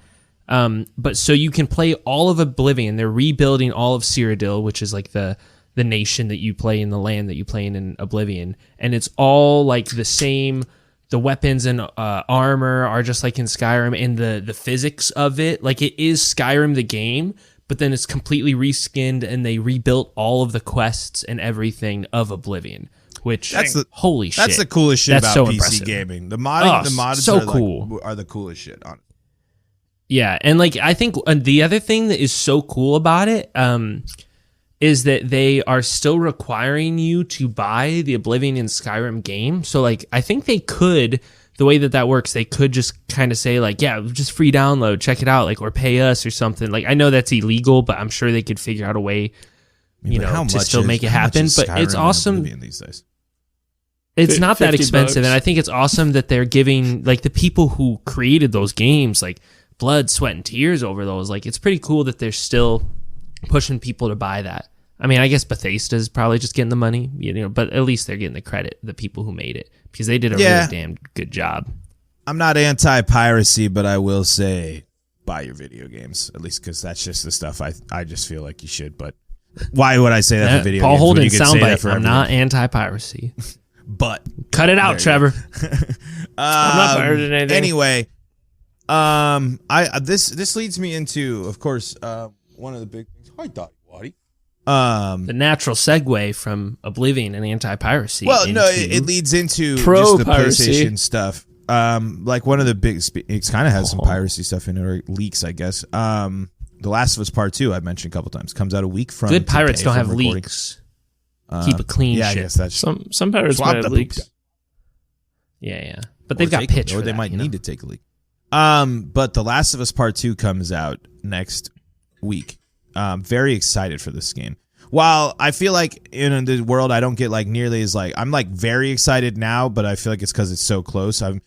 But so you can play all of Oblivion. They're rebuilding all of Cyrodiil, which is like the nation that you play in, the land that you play in Oblivion. And it's all like the same. The weapons and armor are just like in Skyrim, and the physics of it, like it is Skyrim the game, but then it's completely reskinned and they rebuilt all of the quests and everything of Oblivion, which holy shit. That's the coolest shit about so PC impressive. Gaming. The modding, the mods so are cool. Are the coolest shit, honestly. Yeah, and like I think the other thing that is so cool about it is that they are still requiring you to buy the Oblivion and Skyrim game. So, like, I think they could, the way that works, they could just kind of say, like, yeah, just free download, check it out, like, or pay us or something. Like, I know that's illegal, but I'm sure they could figure out a way, to still make it happen. But it's awesome. These days? It's not that expensive, and I think it's awesome that they're giving, like, the people who created those games, like, blood, sweat, and tears over those. Like, it's pretty cool that they're still pushing people to buy that. I mean, I guess Bethesda's probably just getting the money, but at least they're getting the credit, the people who made it, because they did a really damn good job. I'm not anti-piracy, but I will say buy your video games, at least because that's just the stuff I just feel like you should. But why would I say that for video Paul games? Holden soundbite. I'm not anti-piracy. But cut it out, Trevor. I'm not pirating anything. Anyway, this leads me into, of course, one of the big things. Hi, Dottie Waddy. The natural segue from Oblivion and anti-piracy. Well, no, it leads into just the PlayStation stuff. Like one of the big, it kind of has some piracy stuff in it, or leaks, I guess. The Last of Us Part 2, I've mentioned a couple times, comes out a week from good pirates don't have leaks. Keep a clean ship. I guess that's some pirates might have leaks. Yeah, but they've got pitch, or they might need to take a leak. But The Last of Us Part 2 comes out next week. Very excited for this game. while I feel like in the world I don't get like nearly as like, I'm like very excited now, but I feel like it's because it's so close. I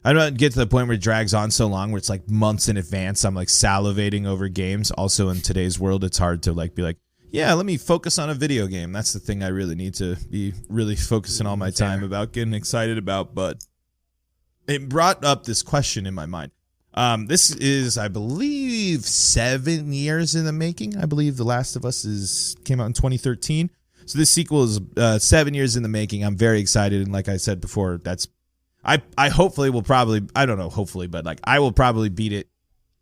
don't get to the point where it drags on so long where it's like months in advance. I'm like salivating over games. Also in today's world, it's hard to like be like, yeah, let me focus on a video game. That's the thing I really need to be really focusing all my time about getting excited about. But it brought up this question in my mind. This is, I believe, 7 years in the making. I believe The Last of Us came out in 2013. So this sequel is 7 years in the making. I'm very excited. And like I said before, I hopefully will probably, I don't know, hopefully, but like I will probably beat it.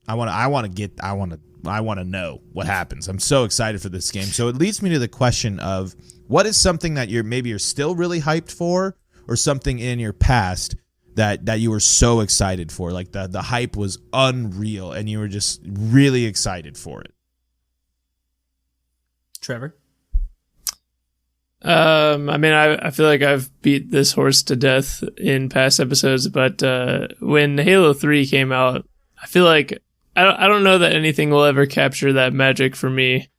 I want to know what happens. I'm so excited for this game. So it leads me to the question of what is something that you're still really hyped for, or something in your past that you were so excited for, like the hype was unreal and you were just really excited for it. Trevor? I mean, I feel like I've beat this horse to death in past episodes, but when Halo 3 came out, I feel like I don't know that anything will ever capture that magic for me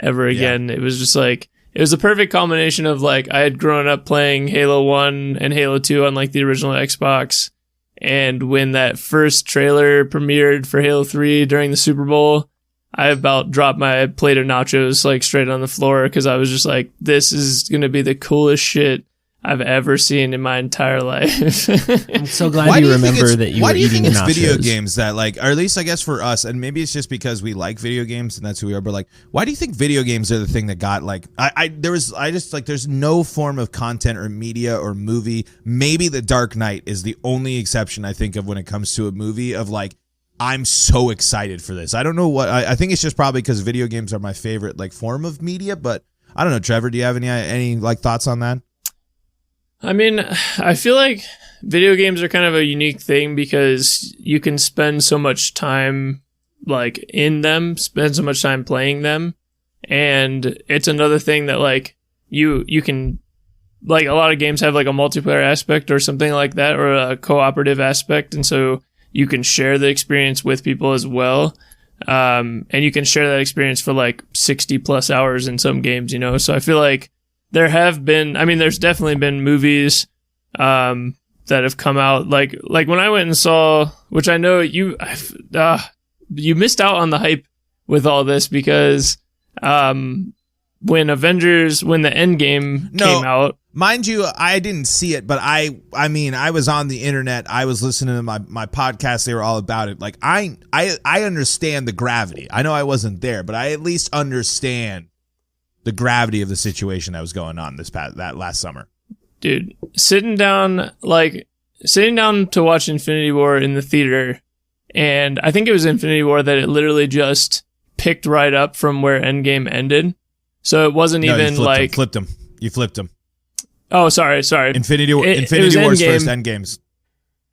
ever again. Yeah. It was just like, it was a perfect combination of like, I had grown up playing Halo 1 and Halo 2 on like the original Xbox. And when that first trailer premiered for Halo 3 during the Super Bowl, I about dropped my plate of nachos like straight on the floor, because I was just like, this is going to be the coolest shit I've ever seen in my entire life. I'm so glad you remember that you were eating nachos. Why do you think it's video games that like, or at least I guess for us, and maybe it's just because we like video games and that's who we are, but like, why do you think video games are the thing that got like, there's no form of content or media or movie. Maybe The Dark Knight is the only exception I think of when it comes to a movie of like, I'm so excited for this. I don't know what, I think it's just probably because video games are my favorite like form of media, but I don't know. Trevor, do you have any like thoughts on that? I mean, I feel like video games are kind of a unique thing because you can spend so much time like in them, spend so much time playing them. And it's another thing that like you can, like, a lot of games have like a multiplayer aspect or something like that, or a cooperative aspect. And so you can share the experience with people as well. And you can share that experience for like 60 plus hours in some games, you know? So I feel like there's definitely been movies that have come out. Like when I went and saw, which I know you missed out on the hype with all this, because when the Endgame came out. Mind you, I didn't see it, but I mean, I was on the internet. I was listening to my podcast. They were all about it. Like I understand the gravity. I know I wasn't there, but I at least understand the gravity of the situation that was going on that last summer. Dude, sitting down to watch Infinity War in the theater, and I think it was Infinity War that it literally just picked right up from where Endgame ended. So it wasn't even You flipped him. Oh, sorry. Infinity War's first Endgames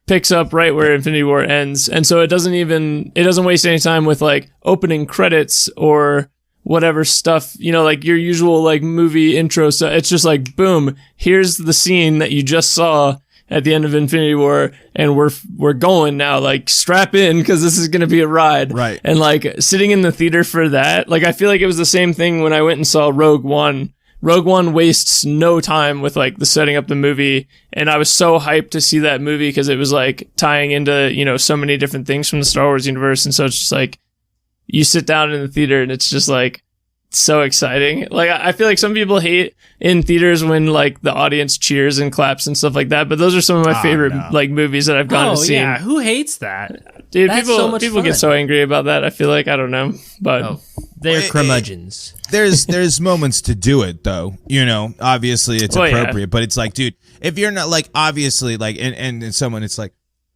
picks up right where Infinity War ends, and so it doesn't waste any time with like opening credits or whatever stuff, you know, like your usual like movie intro. So it's just like, boom, here's the scene that you just saw at the end of Infinity War, and we're going now, like strap in, because this is going to be a ride. Right. And like sitting in the theater for that, like I feel like it was the same thing when I went and saw Rogue One. Rogue One wastes no time with like the setting up the movie, and I was so hyped to see that movie because it was like tying into, you know, so many different things from the Star Wars universe. And so it's just like, you sit down in the theater and it's just like so exciting. Like I feel like some people hate in theaters when like the audience cheers and claps and stuff like that, but those are some of my favorite like movies that I've gone to see. Yeah, who hates that? Dude, people get so angry about that. I feel like, I don't know, but they're curmudgeons. There's moments to do it though, you know. Obviously it's appropriate, but it's like, dude, if you're not like, obviously like, and someone, it's like,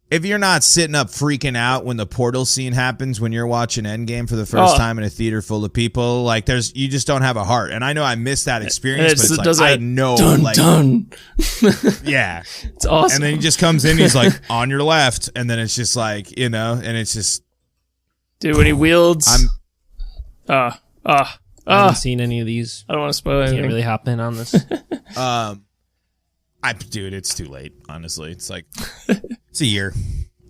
if you're not sitting up freaking out when the portal scene happens when you're watching Endgame for the first time in a theater full of people, like you just don't have a heart. And I know I missed that experience, but it's like, I know, dun. Yeah, it's awesome. And then he just comes in, he's like, on your left, and then it's just like, you know, and it's just, dude, when he wields, I haven't seen any of these. I don't want to spoil anything. Can't really hop in on this. Dude, it's too late. Honestly, it's like it's a year.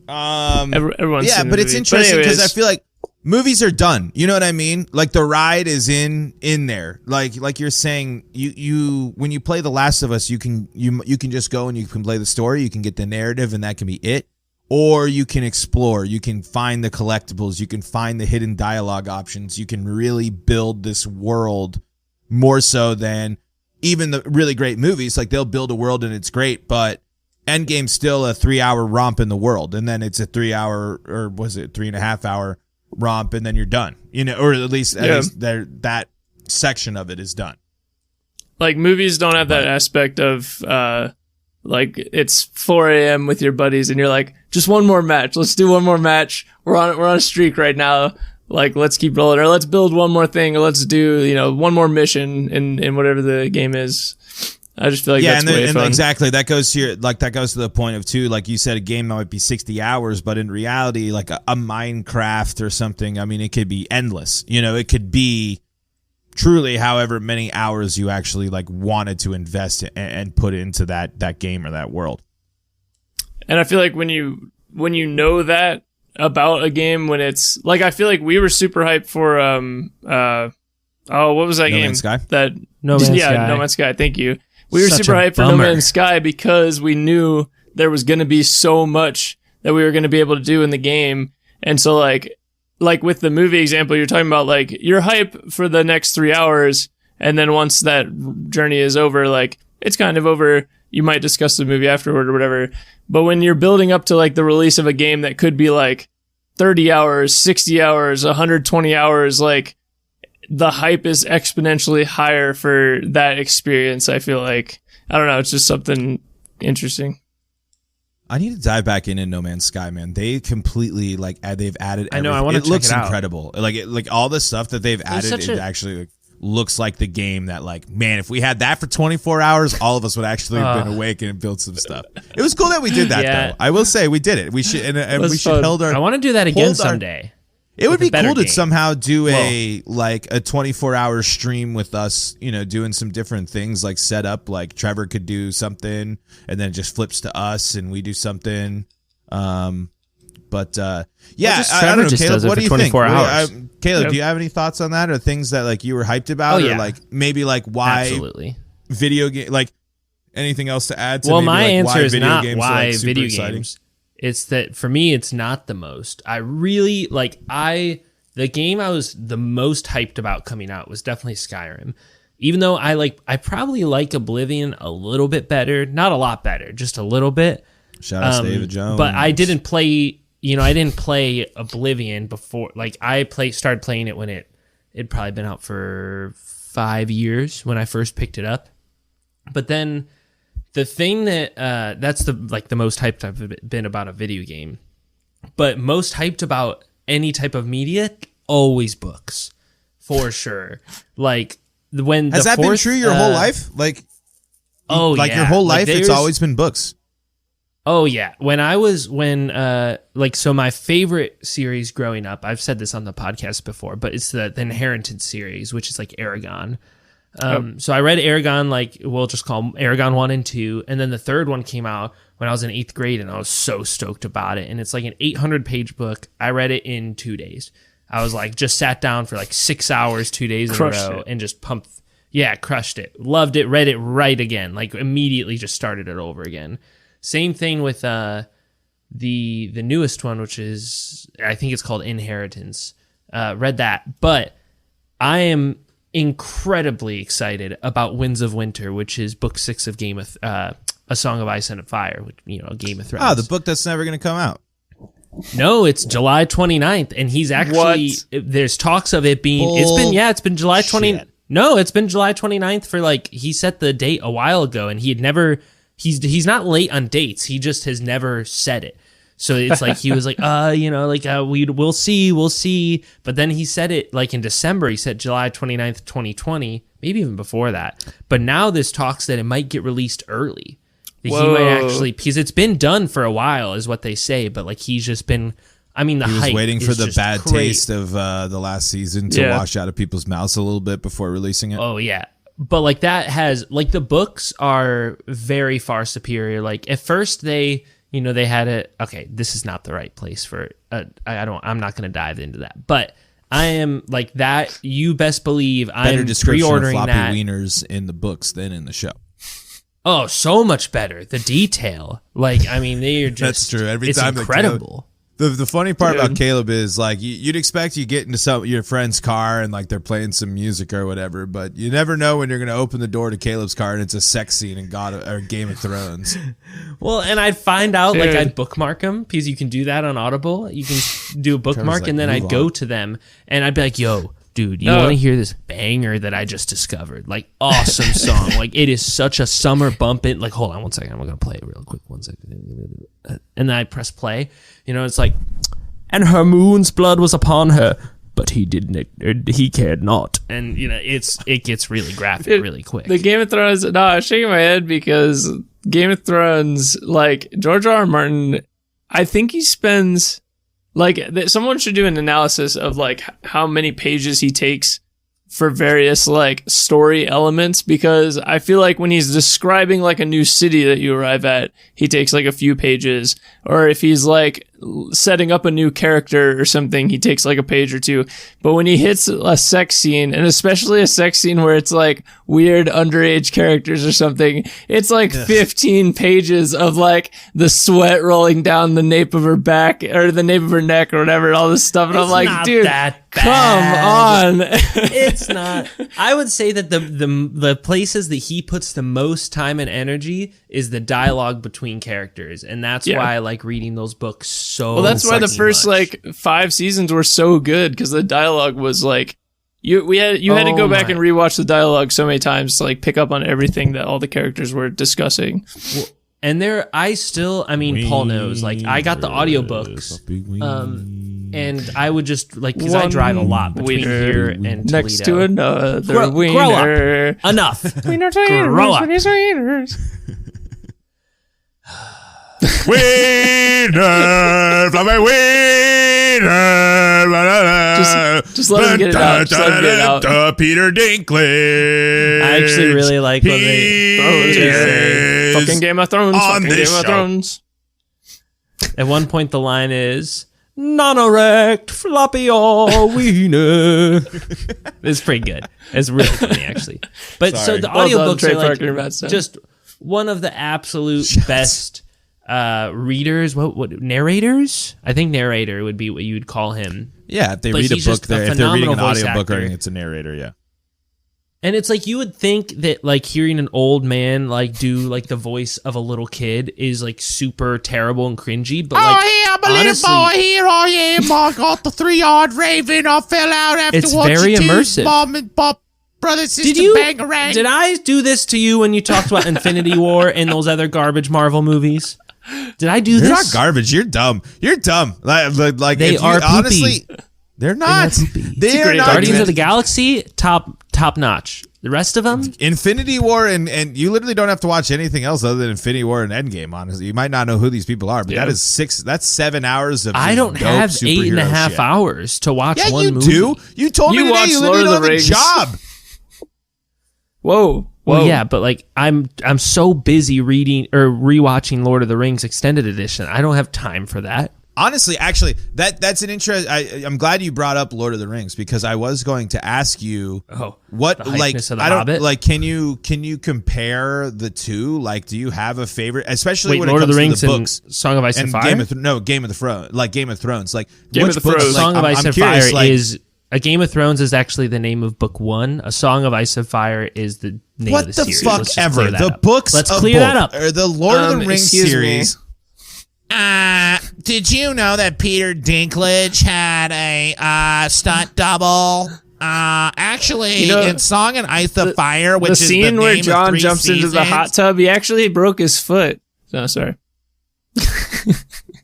Everyone's but it's interesting because I feel like movies are done. You know what I mean? Like the ride is in there. Like you're saying, you when you play The Last of Us, you can just go and you can play the story, you can get the narrative, and that can be it. Or you can explore, you can find the collectibles, you can find the hidden dialogue options, you can really build this world more so than even the really great movies. Like they'll build a world and it's great, but Endgame's still a 3-hour romp in the world, and then it's a 3-hour, or was it 3.5 hour romp, and then you're done. You know, or at least that section of it is done. Like movies don't have that aspect of like it's 4 a.m. with your buddies, and you're like, just one more match. Let's do one more match. We're on a streak right now. Like, let's keep rolling, or let's build one more thing, or let's do one more mission in whatever the game is. I just feel like that's way fun. Exactly. That goes to the point of too, like you said, a game that might be 60 hours, but in reality, like a Minecraft or something, I mean, it could be endless. You know, it could be truly however many hours you actually like wanted to invest and put into that game or that world. And I feel like when you know that about a game, when it's like, I feel like we were super hyped for what was that game? No Man's Sky? No Man's Sky. Thank you. We were super hyped for No Man's Sky because we knew there was going to be so much that we were going to be able to do in the game. And so like with the movie example you're talking about, like you're hype for the next 3 hours. And then once that journey is over, like it's kind of over. You might discuss the movie afterward or whatever. But when you're building up to like the release of a game that could be like 30 hours, 60 hours, 120 hours, like the hype is exponentially higher for that experience. I feel like, I don't know, it's just something interesting. I need to dive back in No Man's Sky, man. They completely they've added everything. I know, I want to check it out. It looks incredible. Like all the stuff that they've added, it actually looks like the game that, like, man, if we had that for 24 hours, all of us would actually have been awake and built some stuff. It was cool that we did that, though. I will say we did it. We should, and we should hold our. I want to do that again someday. It would be cool to somehow do a 24-hour stream with us, doing some different things, like set up, like Trevor could do something and then it just flips to us and we do something. I don't know, Caleb, what do you think? Caleb, do you have any thoughts on that, or things that like you were hyped about, or like maybe like why Absolutely. Video game, like anything else to add to? Well, maybe, my answer is not why like video exciting? games. It's that for me, it's not the most. I really the game I was the most hyped about coming out was definitely Skyrim. Even though I probably like Oblivion a little bit better, not a lot better, just a little bit. Shout out to David Jones. But I didn't play, I didn't play Oblivion before. Like I started playing it when it'd probably been out for 5 years when I first picked it up. But then the thing that that's the most hyped I've been about a video game, but most hyped about any type of media, always books, for sure. Like when has that been true your whole life? Like your whole life, it's always been books. Oh yeah, so my favorite series growing up, I've said this on the podcast before, but it's the Inheritance series, which is like Aragon. So I read Aragon, we'll just call them Aragon 1 and 2. And then the third one came out when I was in 8th grade and I was so stoked about it. And it's like an 800-page book. I read it in 2 days. I was just sat down for 6 hours, 2 days in a row and just pumped. Yeah, crushed it. Loved it. Read it right again. Immediately just started it over again. Same thing with the newest one, which is, I think it's called Inheritance. Read that. But I am incredibly excited about Winds of Winter, which is book 6 of A Song of Ice and Fire, which, Game of Thrones. Oh, the book that's never going to come out. No, it's July 29th, and he's actually, there's talks of it being, it's been July 29th. No, it's been July 29th for he set the date a while ago, and he had never, he's not late on dates, he just has never said it. So it's he was we'll see. But then he said it in December, he said July 29th, 2020, maybe even before that. But now there's talks that it might get released early. That he might actually, because it's been done for a while is what they say, but he's just been, he was waiting for the bad taste of the last season to wash out of people's mouths a little bit before releasing it. Oh yeah. But that has, the books are very far superior. At first they they had it. Okay, this is not the right place for. I'm not going to dive into that, but I am like that. You best believe I'm pre-ordering floppy that. wieners in the books than in the show. Oh, so much better. The detail, like, I mean, they are just. That's true. Every it's time incredible. The funny part about Caleb is like you'd expect you get into your friend's car and like they're playing some music or whatever, but you never know when you're going to open the door to Caleb's car and it's a sex scene in Game of Thrones. Well, and I'd find out, like, I'd bookmark them because you can do that on Audible. You can do a bookmark, like, and then I'd go to them and I'd be like, "Yo, dude, you want to hear this banger that I just discovered? Like, awesome song. Like, it is such a summer bumpin'. Like, hold on 1 second. I'm going to play it real quick. 1 second. And then I press play. It's like, and her moon's blood was upon her, but he cared not. And, it gets really graphic really quick. The Game of Thrones, no, I was shaking my head because Game of Thrones, like, George R.R. Martin, I think he spends... Like, someone should do an analysis of, like, how many pages he takes for various, like, story elements, because I feel like when he's describing, like, a new city that you arrive at, he takes, like, a few pages. Or if he's, like, setting up a new character or something, he takes, like, a page or two. But when he hits a sex scene, and especially a sex scene where it's, like, weird underage characters or something, it's, like, 15 pages of, like, the sweat rolling down the nape of her back, or the nape of her neck, or whatever, and all this stuff. And I'm like, dude, come on. It's not. I would say that the places that he puts the most time and energy is the dialogue between characters, and that's why I like reading those books so. Well, that's why the first like 5 seasons were so good, because the dialogue was like you had to go back and rewatch the dialogue so many times to like pick up on everything that all the characters were discussing. Well, and Paul knows, like, I got the audiobooks. And I would just, like, because I drive a lot between here and Toledo. Next to another wiener. Grow up. Enough. Grow up. Wiener, fluffy wiener. Just let him get it out. Just let him get it out. Peter Dinklage. I actually really like when they fucking Game of Thrones. Fucking Game of Thrones. At one point, the line is non-erect, floppy or wiener. It's pretty good. It's really funny, actually. But so the audiobooks are like just one of the absolute best readers. What narrators? I think narrator would be what you would call him. Yeah, if they read a book, if they're reading an audiobook, it's a narrator. Yeah. And it's like you would think that like hearing an old man like do like the voice of a little kid is like super terrible and cringy, but like honestly, here I am. I got the 3-yard raven. I fell out after it's very immersive. Mom and Pop, brother, sister, bang-a-rang. Did I do this to you when you talked about Infinity War and those other garbage Marvel movies? Did I do this? You're not garbage. You're dumb. You're dumb. Like they are honestly. They're not. They are not. Guardians of the Galaxy, top notch. The rest of them, Infinity War, and you literally don't have to watch anything else other than Infinity War and Endgame. Honestly, you might not know who these people are, but that's 7 hours of. I don't have 8.5 hours to watch one movie. You do. You told me today you literally don't have a job. Whoa. Well, yeah, but like I'm so busy reading or rewatching Lord of the Rings Extended Edition. I don't have time for that. Honestly, actually, that's an interest. I'm glad you brought up Lord of the Rings, because I was going to ask you what Hobbit? like can you compare the two? Like, do you have a favorite, especially when Lord it comes of the Rings to the books, and Song of Ice and Fire? Game of Thrones. Like Game of Thrones. Like Game of the Thrones. Song of Ice and Fire is a Game of Thrones is actually the name of book 1. A Song of Ice and Fire is the name of the series. What the fuck ever? The books. Let's clear that up. Or the Lord of the Rings series. Did you know that Peter Dinklage had a stunt double? Actually, in Song and Ice and Fire, which the is the scene where John jumps seasons, into the hot tub, he actually broke his foot. No, sorry.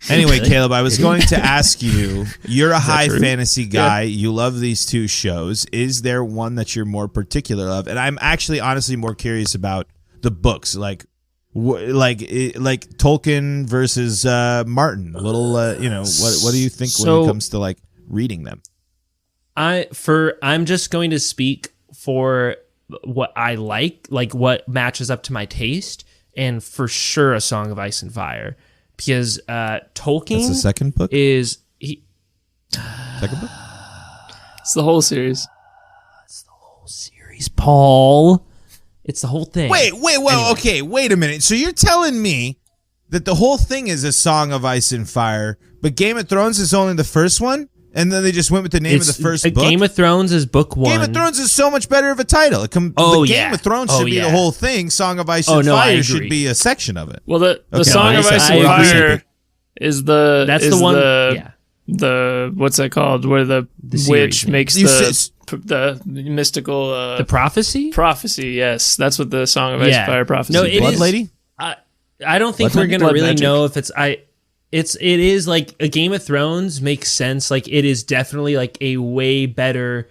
Anyway, Caleb, I was going to ask you, you're a high fantasy guy. Yeah. You love these two shows. Is there one that you're more particular of? And I'm actually honestly more curious about the books, like Tolkien versus Martin. A little, what do you think when it comes to like reading them? I'm just going to speak for what I like what matches up to my taste, and for sure, A Song of Ice and Fire. because Tolkien. That's the second book. Second book. It's the whole series. It's the whole series, Paul. It's the whole thing. Wait, okay, wait a minute. So you're telling me that the whole thing is a Song of Ice and Fire, but Game of Thrones is only the first one? And then they just went with the name of the first book? Game of Thrones is book 1. Game of Thrones is so much better of a title. Game of Thrones should be the whole thing. Song of Ice and Fire should be a section of it. Well, the Song of Ice and Fire is the... That's the one... The what's that called? Where the witch makes the mystical the prophecy. Yes, that's what the Song of Ice and Fire prophecy. No, Blood Lady. I don't think we're gonna really know if it is like a Game of Thrones makes sense. Like it is definitely like a way better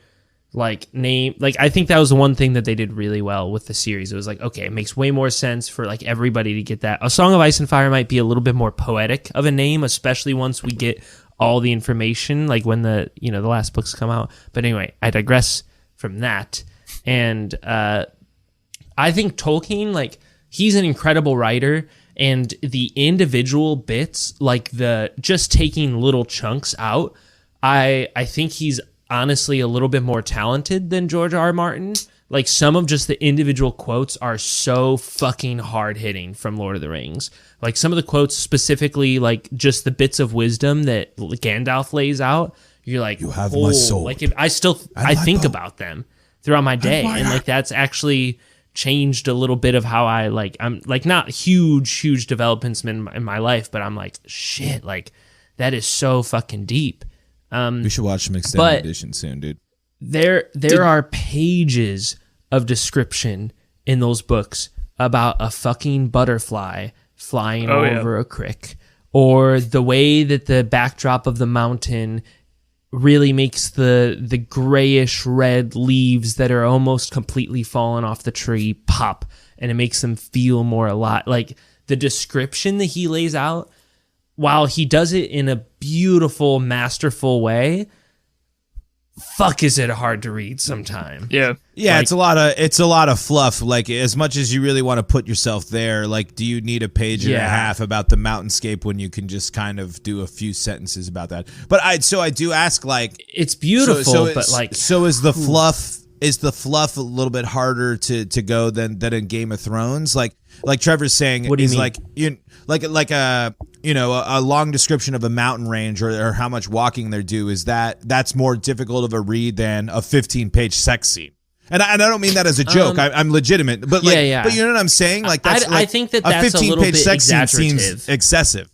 like name. Like I think that was the one thing that they did really well with the series. It was like, okay, it makes way more sense for like everybody to get that. A Song of Ice and Fire might be a little bit more poetic of a name, especially once we get all the information, like when the last books come out. But anyway, I digress from that. And I think Tolkien, like, he's an incredible writer, and the individual bits, like the just taking little chunks out, I think he's honestly a little bit more talented than George R. R. Martin. Like some of just the individual quotes are so fucking hard hitting from Lord of the Rings. Like some of the quotes specifically, like just the bits of wisdom that Gandalf lays out, you're like, you have my soul. Like I think about them throughout my day, and like that's actually changed a little bit of how I'm like not huge developments in my life, but I'm like shit, like that is so fucking deep. We should watch some extended edition soon, dude. There are pages of description in those books about a fucking butterfly flying over a creek, or the way that the backdrop of the mountain really makes the grayish red leaves that are almost completely fallen off the tree pop, and it makes them feel more alive. Like the description that he lays out, while he does it in a beautiful, masterful way, fuck is it hard to read sometime. Yeah, like, it's a lot of fluff. Like as much as you really want to put yourself there, like do you need a page and a half about the mountainscape when you can just kind of do a few sentences about that? But I do ask, like, it's beautiful, but like, so is the fluff? Is the fluff a little bit harder to go than in Game of Thrones? Like Trevor's saying, what do you mean? Like a long description of a mountain range or how much walking they do, that's more difficult of a read than a 15-page sex scene. And I don't mean that as a joke. I'm legitimate, but but you know what I'm saying? Like I think that's a 15-page sex scene seems excessive.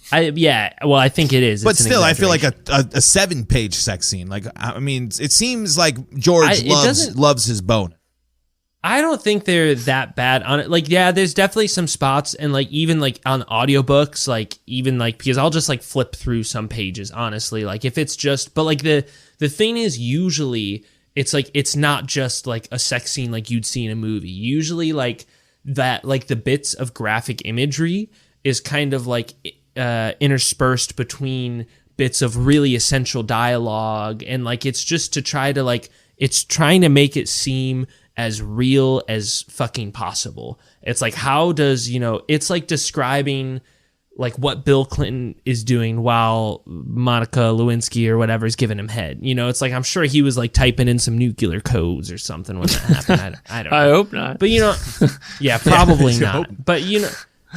Well, I think it is. But still, I feel like a 7-page sex scene. Like, I mean, it seems like George loves his bone. I don't think they're that bad on it. Like, yeah, there's definitely some spots, and like even like on audiobooks, like even like because I'll just like flip through some pages, honestly. Like if it's just, but like the thing is, usually it's like it's not just like a sex scene like you'd see in a movie. Usually, like that, like the bits of graphic imagery is kind of like interspersed between bits of really essential dialogue, and like it's just to try to like it's trying to make it seem as real as fucking possible. It's like, how does, it's like describing like what Bill Clinton is doing while Monica Lewinsky or whatever is giving him head. It's like, I'm sure he was like typing in some nuclear codes or something when that happened. I don't know. I hope not. But yeah, probably not. But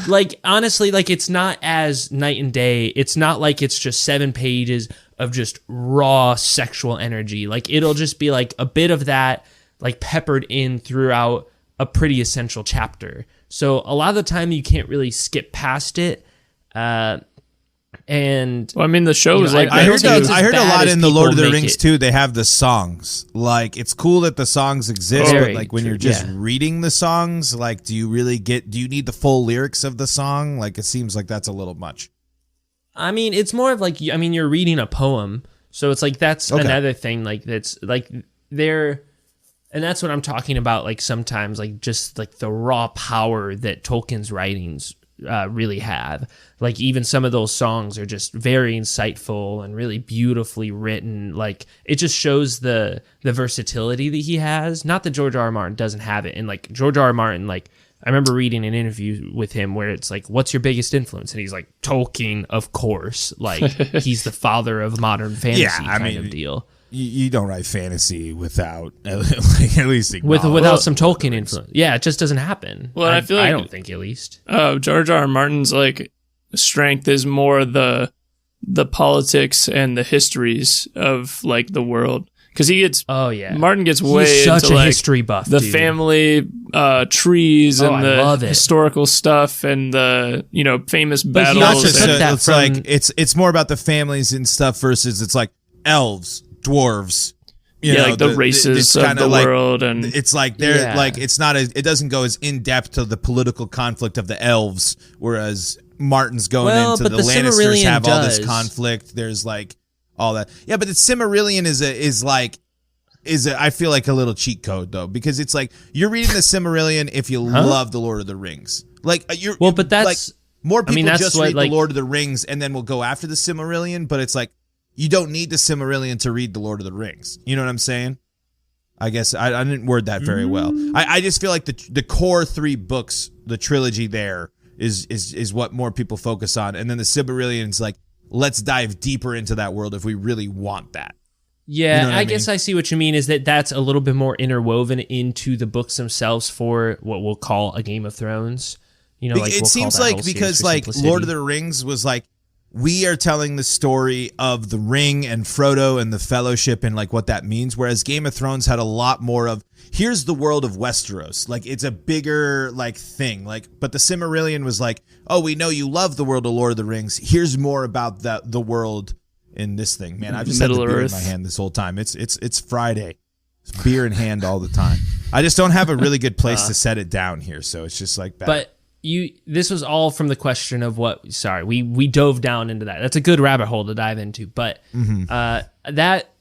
like honestly, like it's not as night and day. It's not like it's just 7 pages of just raw sexual energy. Like it'll just be like a bit of that, like peppered in throughout a pretty essential chapter. So a lot of the time you can't really skip past it. And well, I mean, the show is like I heard a lot in the Lord of the Rings too. They have the songs. Like it's cool that the songs exist, but like when you're just reading the songs, like do you need the full lyrics of the song? Like it seems like that's a little much. I mean, it's more of like, you're reading a poem, so it's like that's another thing. Like that's like and that's what I'm talking about. Like sometimes, like just like the raw power that Tolkien's writings really have. Like even some of those songs are just very insightful and really beautifully written. Like it just shows the versatility that he has. Not that George R. R. Martin doesn't have it, and like George R. R. Martin, like I remember reading an interview with him where it's like, what's your biggest influence? And he's like, Tolkien, of course. Like, he's the father of modern fantasy kind of deal. You don't write fantasy without like, at least without some Tolkien influence. Yeah, it just doesn't happen. Well, I feel like, I don't think, at least. George R. R. Martin's like strength is more the politics and the histories of like the world, because he gets Martin gets way He's such into a like history buff, the dude. family trees and the the historical stuff and the famous battles. Not just it's like it's more about the families and stuff versus it's like elves, dwarves, like the races of the world, and it's like they're like it's not it doesn't go as in depth to the political conflict of the elves, whereas Martin's going into the Lannisters have all this conflict. There's like all that, but the Silmarillion is I feel like a little cheat code though, because it's like you're reading the Silmarillion if you love the Lord of the Rings, like but that's like more people just read the Lord of the Rings and then will go after the Silmarillion, but it's like. You don't need the Silmarillion to read the Lord of the Rings. You know what I'm saying? I guess I didn't word that very well. I just feel like the core 3 books, the trilogy there, is what more people focus on. And then the Silmarillion's like, let's dive deeper into that world if we really want that. Yeah, you know I guess I see what you mean, is that's a little bit more interwoven into the books themselves for what we'll call a Game of Thrones. Like it seems like because like Lord of the Rings was like, we are telling the story of the ring and Frodo and the Fellowship and like what that means. Whereas Game of Thrones had a lot more of, here's the world of Westeros. Like it's a bigger like thing. Like, but the Silmarillion was like, oh, we know you love the world of Lord of the Rings. Here's more about the world in this thing. Man, I've just had the beer in my hand this whole time. It's Friday. It's beer in hand all the time. I just don't have a really good place to set it down here. So it's just like bad. But this was all from the question of we dove down into that. That's a good rabbit hole to dive into, but I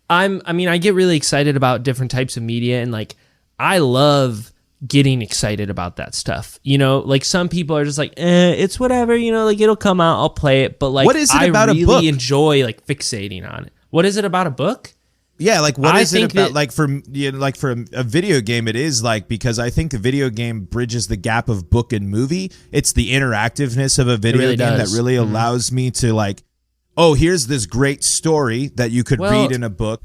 get really excited about different types of media, and like I love getting excited about that stuff. Like some people are just like, it's whatever, like it'll come out, I'll play it, but like what is it about a book? Enjoy like fixating on it. What is it about a book? Yeah, like what is it about? Like for a video game, it is like, because I think the video game bridges the gap of book and movie. It's the interactiveness of a video game that really allows me to like, oh, here's this great story that you could read in a book,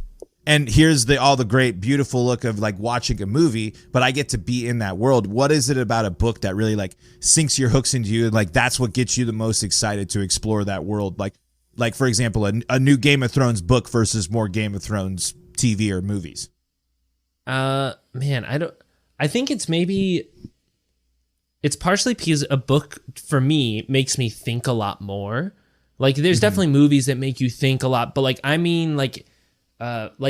and here's all the great, beautiful look of like watching a movie, but I get to be in that world. What is it about a book that really like sinks your hooks into you, and like that's what gets you the most excited to explore that world? Like, for example, a new Game of Thrones book versus more Game of Thrones TV or movies. Man, I think it's partially because a book for me makes me think a lot more. Like there's definitely movies that make you think a lot, but like, I mean, like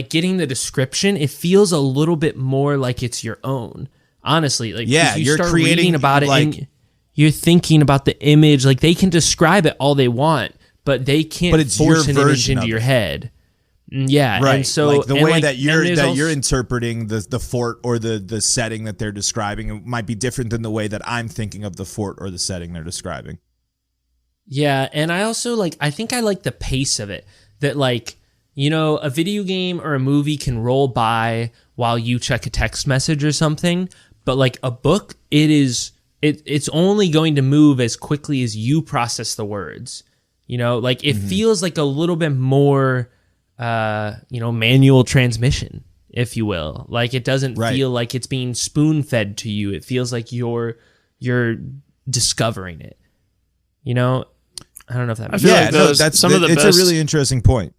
getting the description, it feels a little bit more like it's your own. Honestly, like you're start creating reading about it, and you're thinking about the image. Like they can describe it all they want, but they can't force an image into your head. Yeah, right. And so like the way that you're interpreting the fort or the setting that they're describing, it might be different than the way that I'm thinking of the fort or the setting they're describing. Yeah, and I also I think I like the pace of it. That a video game or a movie can roll by while you check a text message or something, but like a book, it's only going to move as quickly as you process the words. It feels like a little bit more, manual transmission, if you will. Like it doesn't feel like it's being spoon-fed to you. It feels like you're discovering it. I don't know if that makes sense. That's some of the best. It's a really interesting point.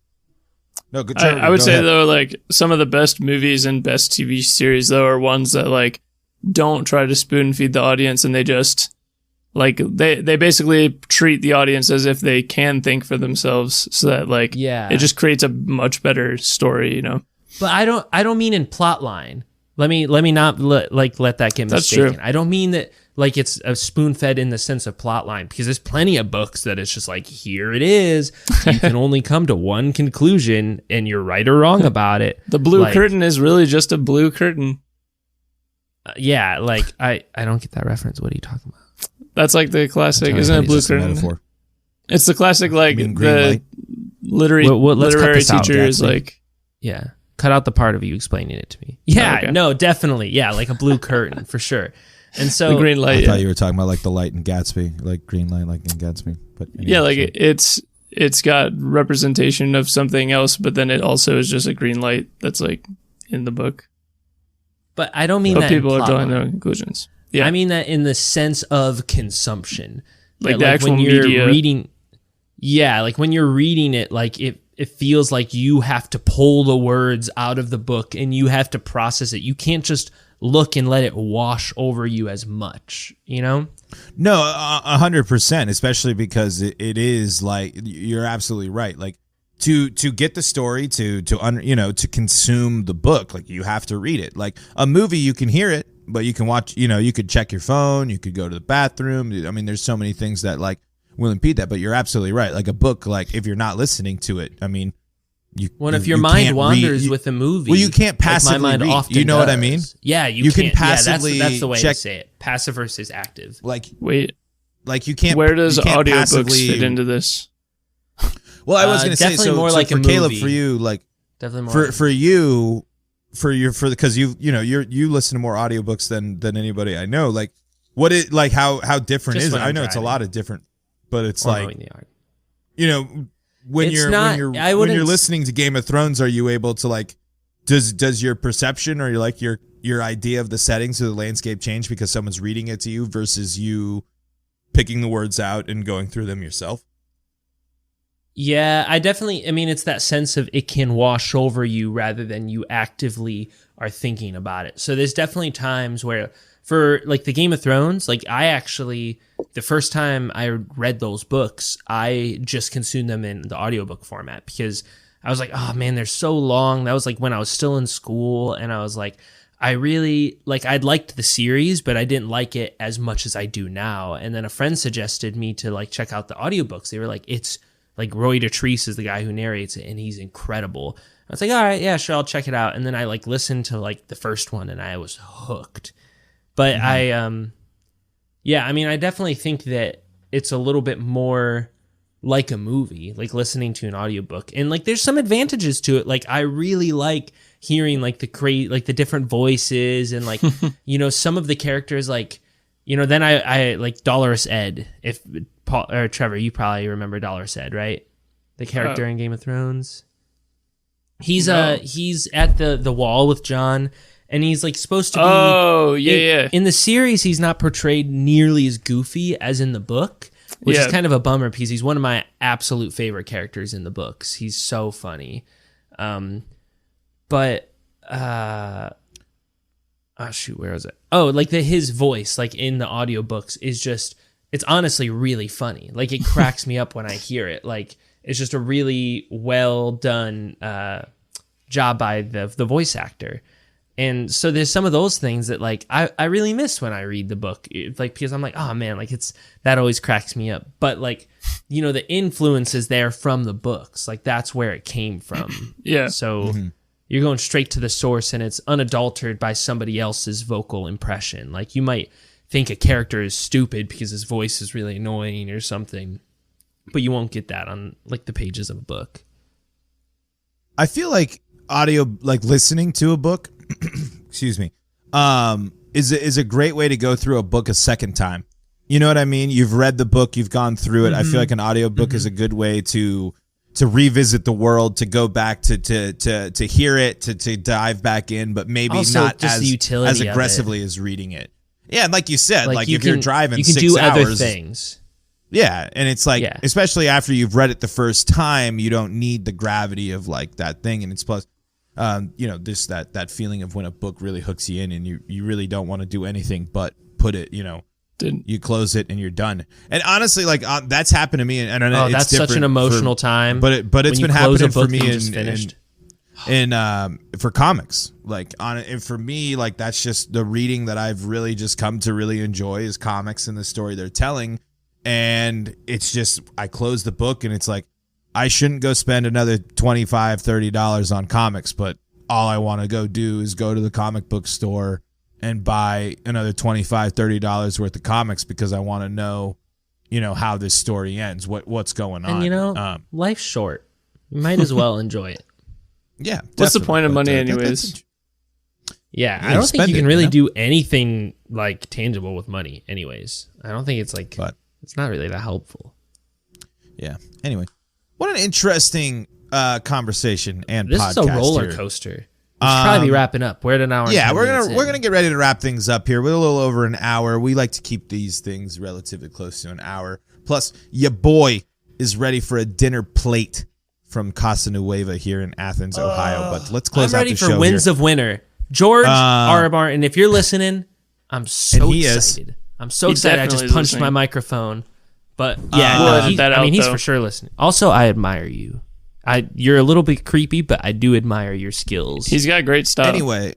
No, good. Trevor, I would say though, like some of the best movies and best TV series though are ones that like don't try to spoon feed the audience, and they just they basically treat the audience as if they can think for themselves, so that it just creates a much better story, But I don't mean in plot line. Let me not let that get mistaken. That's true. I don't mean that like it's a spoon fed in the sense of plot line, because there's plenty of books that it's just like, here it is. You can only come to one conclusion, and you're right or wrong about it. The blue curtain is really just a blue curtain. I don't get that reference. What are you talking about? That's like the classic, isn't it? Blue curtain. Metaphor. It's the classic, the literary teacher is like, cut out the part of you explaining it to me. Yeah, okay. No, definitely, like a blue curtain for sure. And so the green light. I thought you were talking about like the light in Gatsby, like green light, like in Gatsby. But anyway, yeah, like it's got representation of something else, but then it also is just a green light that's like in the book. But I don't mean but that people in are plot drawing line. their own conclusions. Yeah, I mean that in the sense of consumption, like the actual media. Reading. Yeah, like when you're reading it, like it feels like you have to pull the words out of the book and you have to process it. You can't just look and let it wash over you as much, you know? No, 100%, especially because it is like, you're absolutely right. Like to get the story, to consume the book, like you have to read it. Like a movie, you can hear it, but you can watch, you could check your phone, you could go to the bathroom. I mean, there's so many things that like will impede that, but you're absolutely right. Like a book, like if you're not listening to it, I mean, if your mind wanders with a movie, well, you can't passively like my mind read. often You know does. what I mean? Yeah, you can passively. that's the way check, to say it. Passive versus active. Like wait, like you can't. Where does you can't audiobooks passively fit into this? Well, I was going to say definitely more so like for a Caleb, movie. for you, like Definitely more because you listen to more audiobooks than anybody I know. Like what it like how different Just is it? when I'm I know it's a driving. lot of different, but it's or like mowing the yard. when It's you're not- when I you're wouldn't listening to Game of Thrones, are you able to like does your perception or your idea of the settings of the landscape change because someone's reading it to you versus you picking the words out and going through them yourself? Yeah, I mean, it's that sense of it can wash over you rather than you actively are thinking about it. So there's definitely times where for like the Game of Thrones, like I actually, the first time I read those books, I just consumed them in the audiobook format because I was like, oh man, they're so long. That was like when I was still in school and I was like, I really like I'd liked the series, but I didn't like it as much as I do now. And then a friend suggested me to like check out the audiobooks. They were like, it's like Roy Dotrice is the guy who narrates it and he's incredible. I was like, all right, yeah, sure, I'll check it out. And then I like listened to like the first one and I was hooked. But I definitely think that it's a little bit more like a movie, like listening to an audiobook. And like there's some advantages to it. Like I really like hearing like the different voices and like some of the characters like then I like Dolorous Ed. If Paul or Trevor, you probably remember Dolorous Ed, right? The character in Game of Thrones. He's he's at the wall with Jon and he's like supposed to be in the series he's not portrayed nearly as goofy as in the book, which is kind of a bummer because he's one of my absolute favorite characters in the books. He's so funny. But where was it? Oh, like his voice, like in the audiobooks, is just, it's honestly really funny. Like it cracks me up when I hear it. Like it's just a really well done job by the voice actor. And so there's some of those things that like I really miss when I read the book, like because I'm like, oh man, like that always cracks me up. But like the influence is there from the books, like that's where it came from. Yeah. So you're going straight to the source, and it's unadulterated by somebody else's vocal impression. Like you might think a character is stupid because his voice is really annoying or something, but you won't get that on like the pages of a book. I feel like audio, like listening to a book, excuse me, is a great way to go through a book a second time. You know what I mean? You've read the book, you've gone through it. I feel like an audiobook is a good way to revisit the world, to go back to hear it, to dive back in, but maybe also, not just the utility as aggressively as reading it. Yeah, and like you said, like if you're driving, you can 6 do hours, other things. Yeah, and it's like, especially after you've read it the first time, you don't need the gravity of like that thing, and it's plus, just that feeling of when a book really hooks you in, and you really don't want to do anything but put it, you close it and you're done. And honestly, like that's happened to me, and it's that's such an emotional time. But it's been happening for me in for comics. Like and for me, like that's just the reading that I've really just come to really enjoy is comics and the story they're telling. And it's just, I close the book and it's like, I shouldn't go spend another $25, $30 on comics, but all I want to go do is go to the comic book store and buy another $25, $30 worth of comics because I want to know, how this story ends, what's going on. And life's short. You might as well enjoy it. Yeah. What's the point of money anyways? Yeah, I don't think you can really do anything like tangible with money anyways. I don't think it's like, it's not really that helpful. Yeah. Anyway, what an interesting conversation and this podcast. This is a roller coaster. We should probably be wrapping up. We're at an hour. Yeah, we're gonna get ready to wrap things up here. We're a little over an hour. We like to keep these things relatively close to an hour. Plus, your boy is ready for a dinner plate from Casa Nueva here in Athens, Ohio. But let's close out the show. I'm ready for Winds of Winter. George R. Martin, if you're listening, I'm so excited. I'm so excited. I just punched my microphone. But yeah, he's for sure listening. Also, I admire you. You're a little bit creepy, but I do admire your skills. He's got great stuff. Anyway,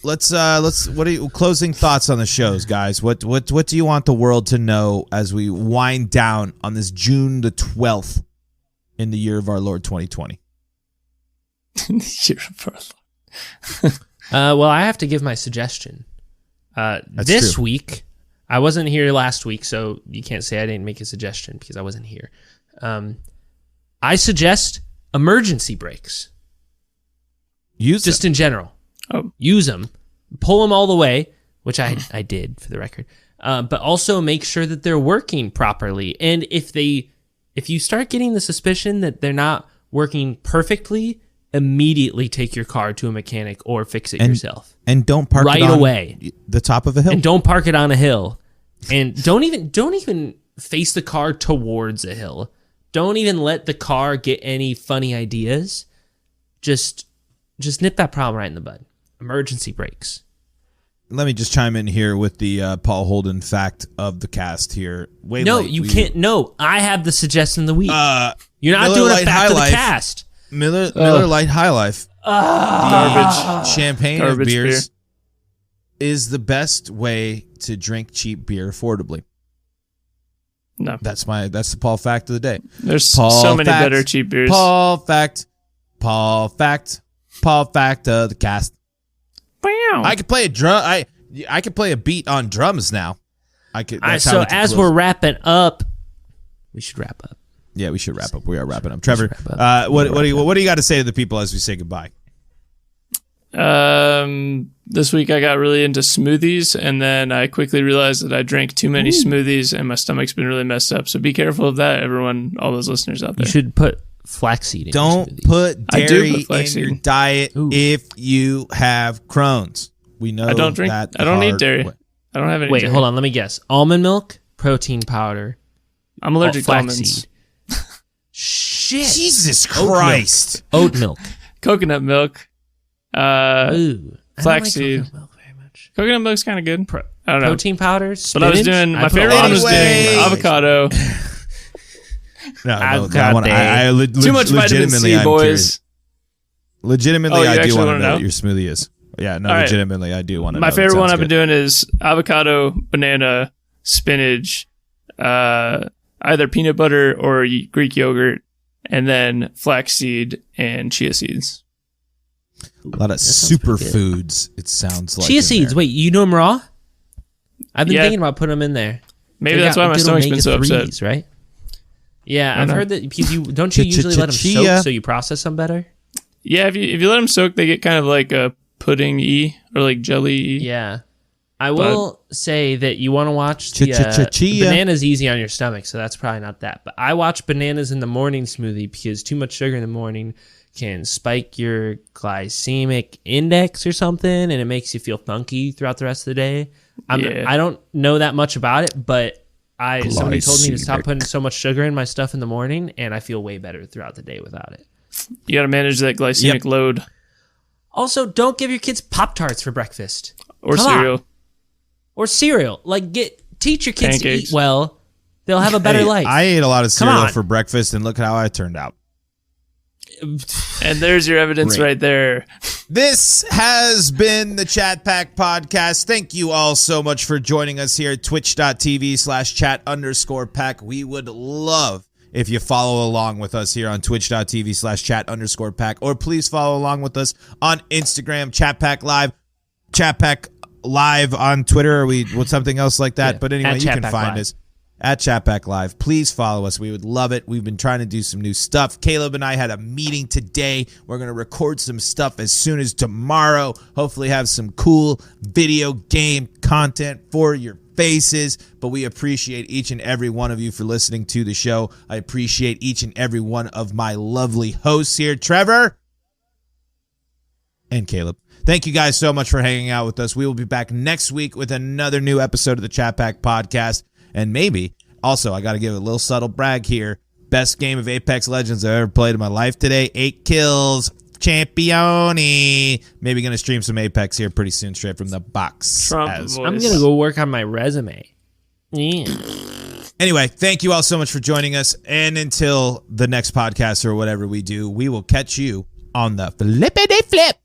let's what are you closing thoughts on the shows, guys? What do you want the world to know as we wind down on this June the 12th in the year of our Lord 2020? Year of our Lord. Well, I have to give my suggestion. This true. week, I wasn't here last week, so you can't say I didn't make a suggestion because I wasn't here. I suggest emergency brakes. Use just them. In general. Use them. Pull them all the way, which I did for the record. But also make sure that they're working properly. And if you start getting the suspicion that they're not working perfectly, immediately take your car to a mechanic or fix it yourself. And don't park right it on away. The top of a hill. And don't park it on a hill. And don't even face the car towards a hill. Don't even let the car get any funny ideas. Just nip that problem right in the bud. Emergency brakes. Let me just chime in here with the Paul Holden fact of the cast here. You can't. No, I have the suggestion of the week. You're not doing a fact of the cast. Miller Lite High Life. Garbage. Champagne of beers is the best way to drink cheap beer affordably. No. That's the Paul fact of the day. There's so many better cheap beers. Paul fact of the cast. Wow. I could play a drum. I could play a beat on drums now. I could. So as we're wrapping up, we should wrap up. Yeah, we should wrap up. We are wrapping up. Trevor, what do you got to say to the people as we say goodbye? This week I got really into smoothies, and then I quickly realized that I drank too many smoothies, and my stomach's been really messed up. So be careful of that, everyone, all those listeners out there. You should put flaxseed in your smoothie. Put dairy in your diet if you have Crohn's. We know I don't drink. that. I don't eat dairy. I don't have any. Wait, dairy. hold on. Let me guess. Almond milk, protein powder. I'm allergic to almonds. Shit. Jesus Christ. Oat milk. Coconut milk. Flaxseed. Coconut milk very much. Coconut milk's kind of good. I don't know. Protein powder. Spinach? But I was doing my favorite one was doing avocado. No, I too much vitamin C, boys. Legitimately, I do want to know what your smoothie is. Yeah, no, legitimately, I do want to know. My favorite one I've been doing is avocado, banana, spinach, either peanut butter or Greek yogurt, and then flaxseed and chia seeds. A lot of superfoods, it sounds like. Chia seeds, wait, you do them raw? I've been thinking about putting them in there. Maybe that's why my stomach's been so upset. Right? Yeah, I've heard that because don't you usually let them soak so you process them better? Yeah, if you let them soak, they get kind of like a pudding-y or like jelly-y. Yeah. I will say that you want to watch the banana's easy on your stomach, so that's probably not that. But I watch bananas in the morning smoothie because too much sugar in the morning can spike your glycemic index or something, and it makes you feel funky throughout the rest of the day. I don't know that much about it, but somebody told me to stop putting so much sugar in my stuff in the morning, and I feel way better throughout the day without it. You got to manage that glycemic load. Also, don't give your kids Pop-Tarts for breakfast. Or cereal. Or cereal. Teach your kids to eat well. They'll have a better life. I ate a lot of cereal for breakfast, and look how I turned out. And there's your evidence right there. This has been the Chat Pack Podcast. Thank you all so much for joining us here at twitch.tv/chat_pack. We would love if you follow along with us here on twitch.tv/chat_pack, or please follow along with us on Instagram, Chat Pack Live, Chat Pack Live on Twitter, or with something else like that. But anyway, you can find us. at Chatback Live. Please follow us. We would love it. We've been trying to do some new stuff. Caleb and I had a meeting today. We're going to record some stuff as soon as tomorrow. Hopefully have some cool video game content for your faces. But we appreciate each and every one of you for listening to the show. I appreciate each and every one of my lovely hosts here, Trevor and Caleb. Thank you guys so much for hanging out with us. We will be back next week with another new episode of the Chat Pack Podcast. And maybe, also, I got to give a little subtle brag here. Best game of Apex Legends I've ever played in my life today. 8 kills. Championi. Maybe going to stream some Apex here pretty soon, straight from the box. I'm going to go work on my resume. Yeah. Anyway, thank you all so much for joining us. And until the next podcast or whatever we do, we will catch you on the flippity flip.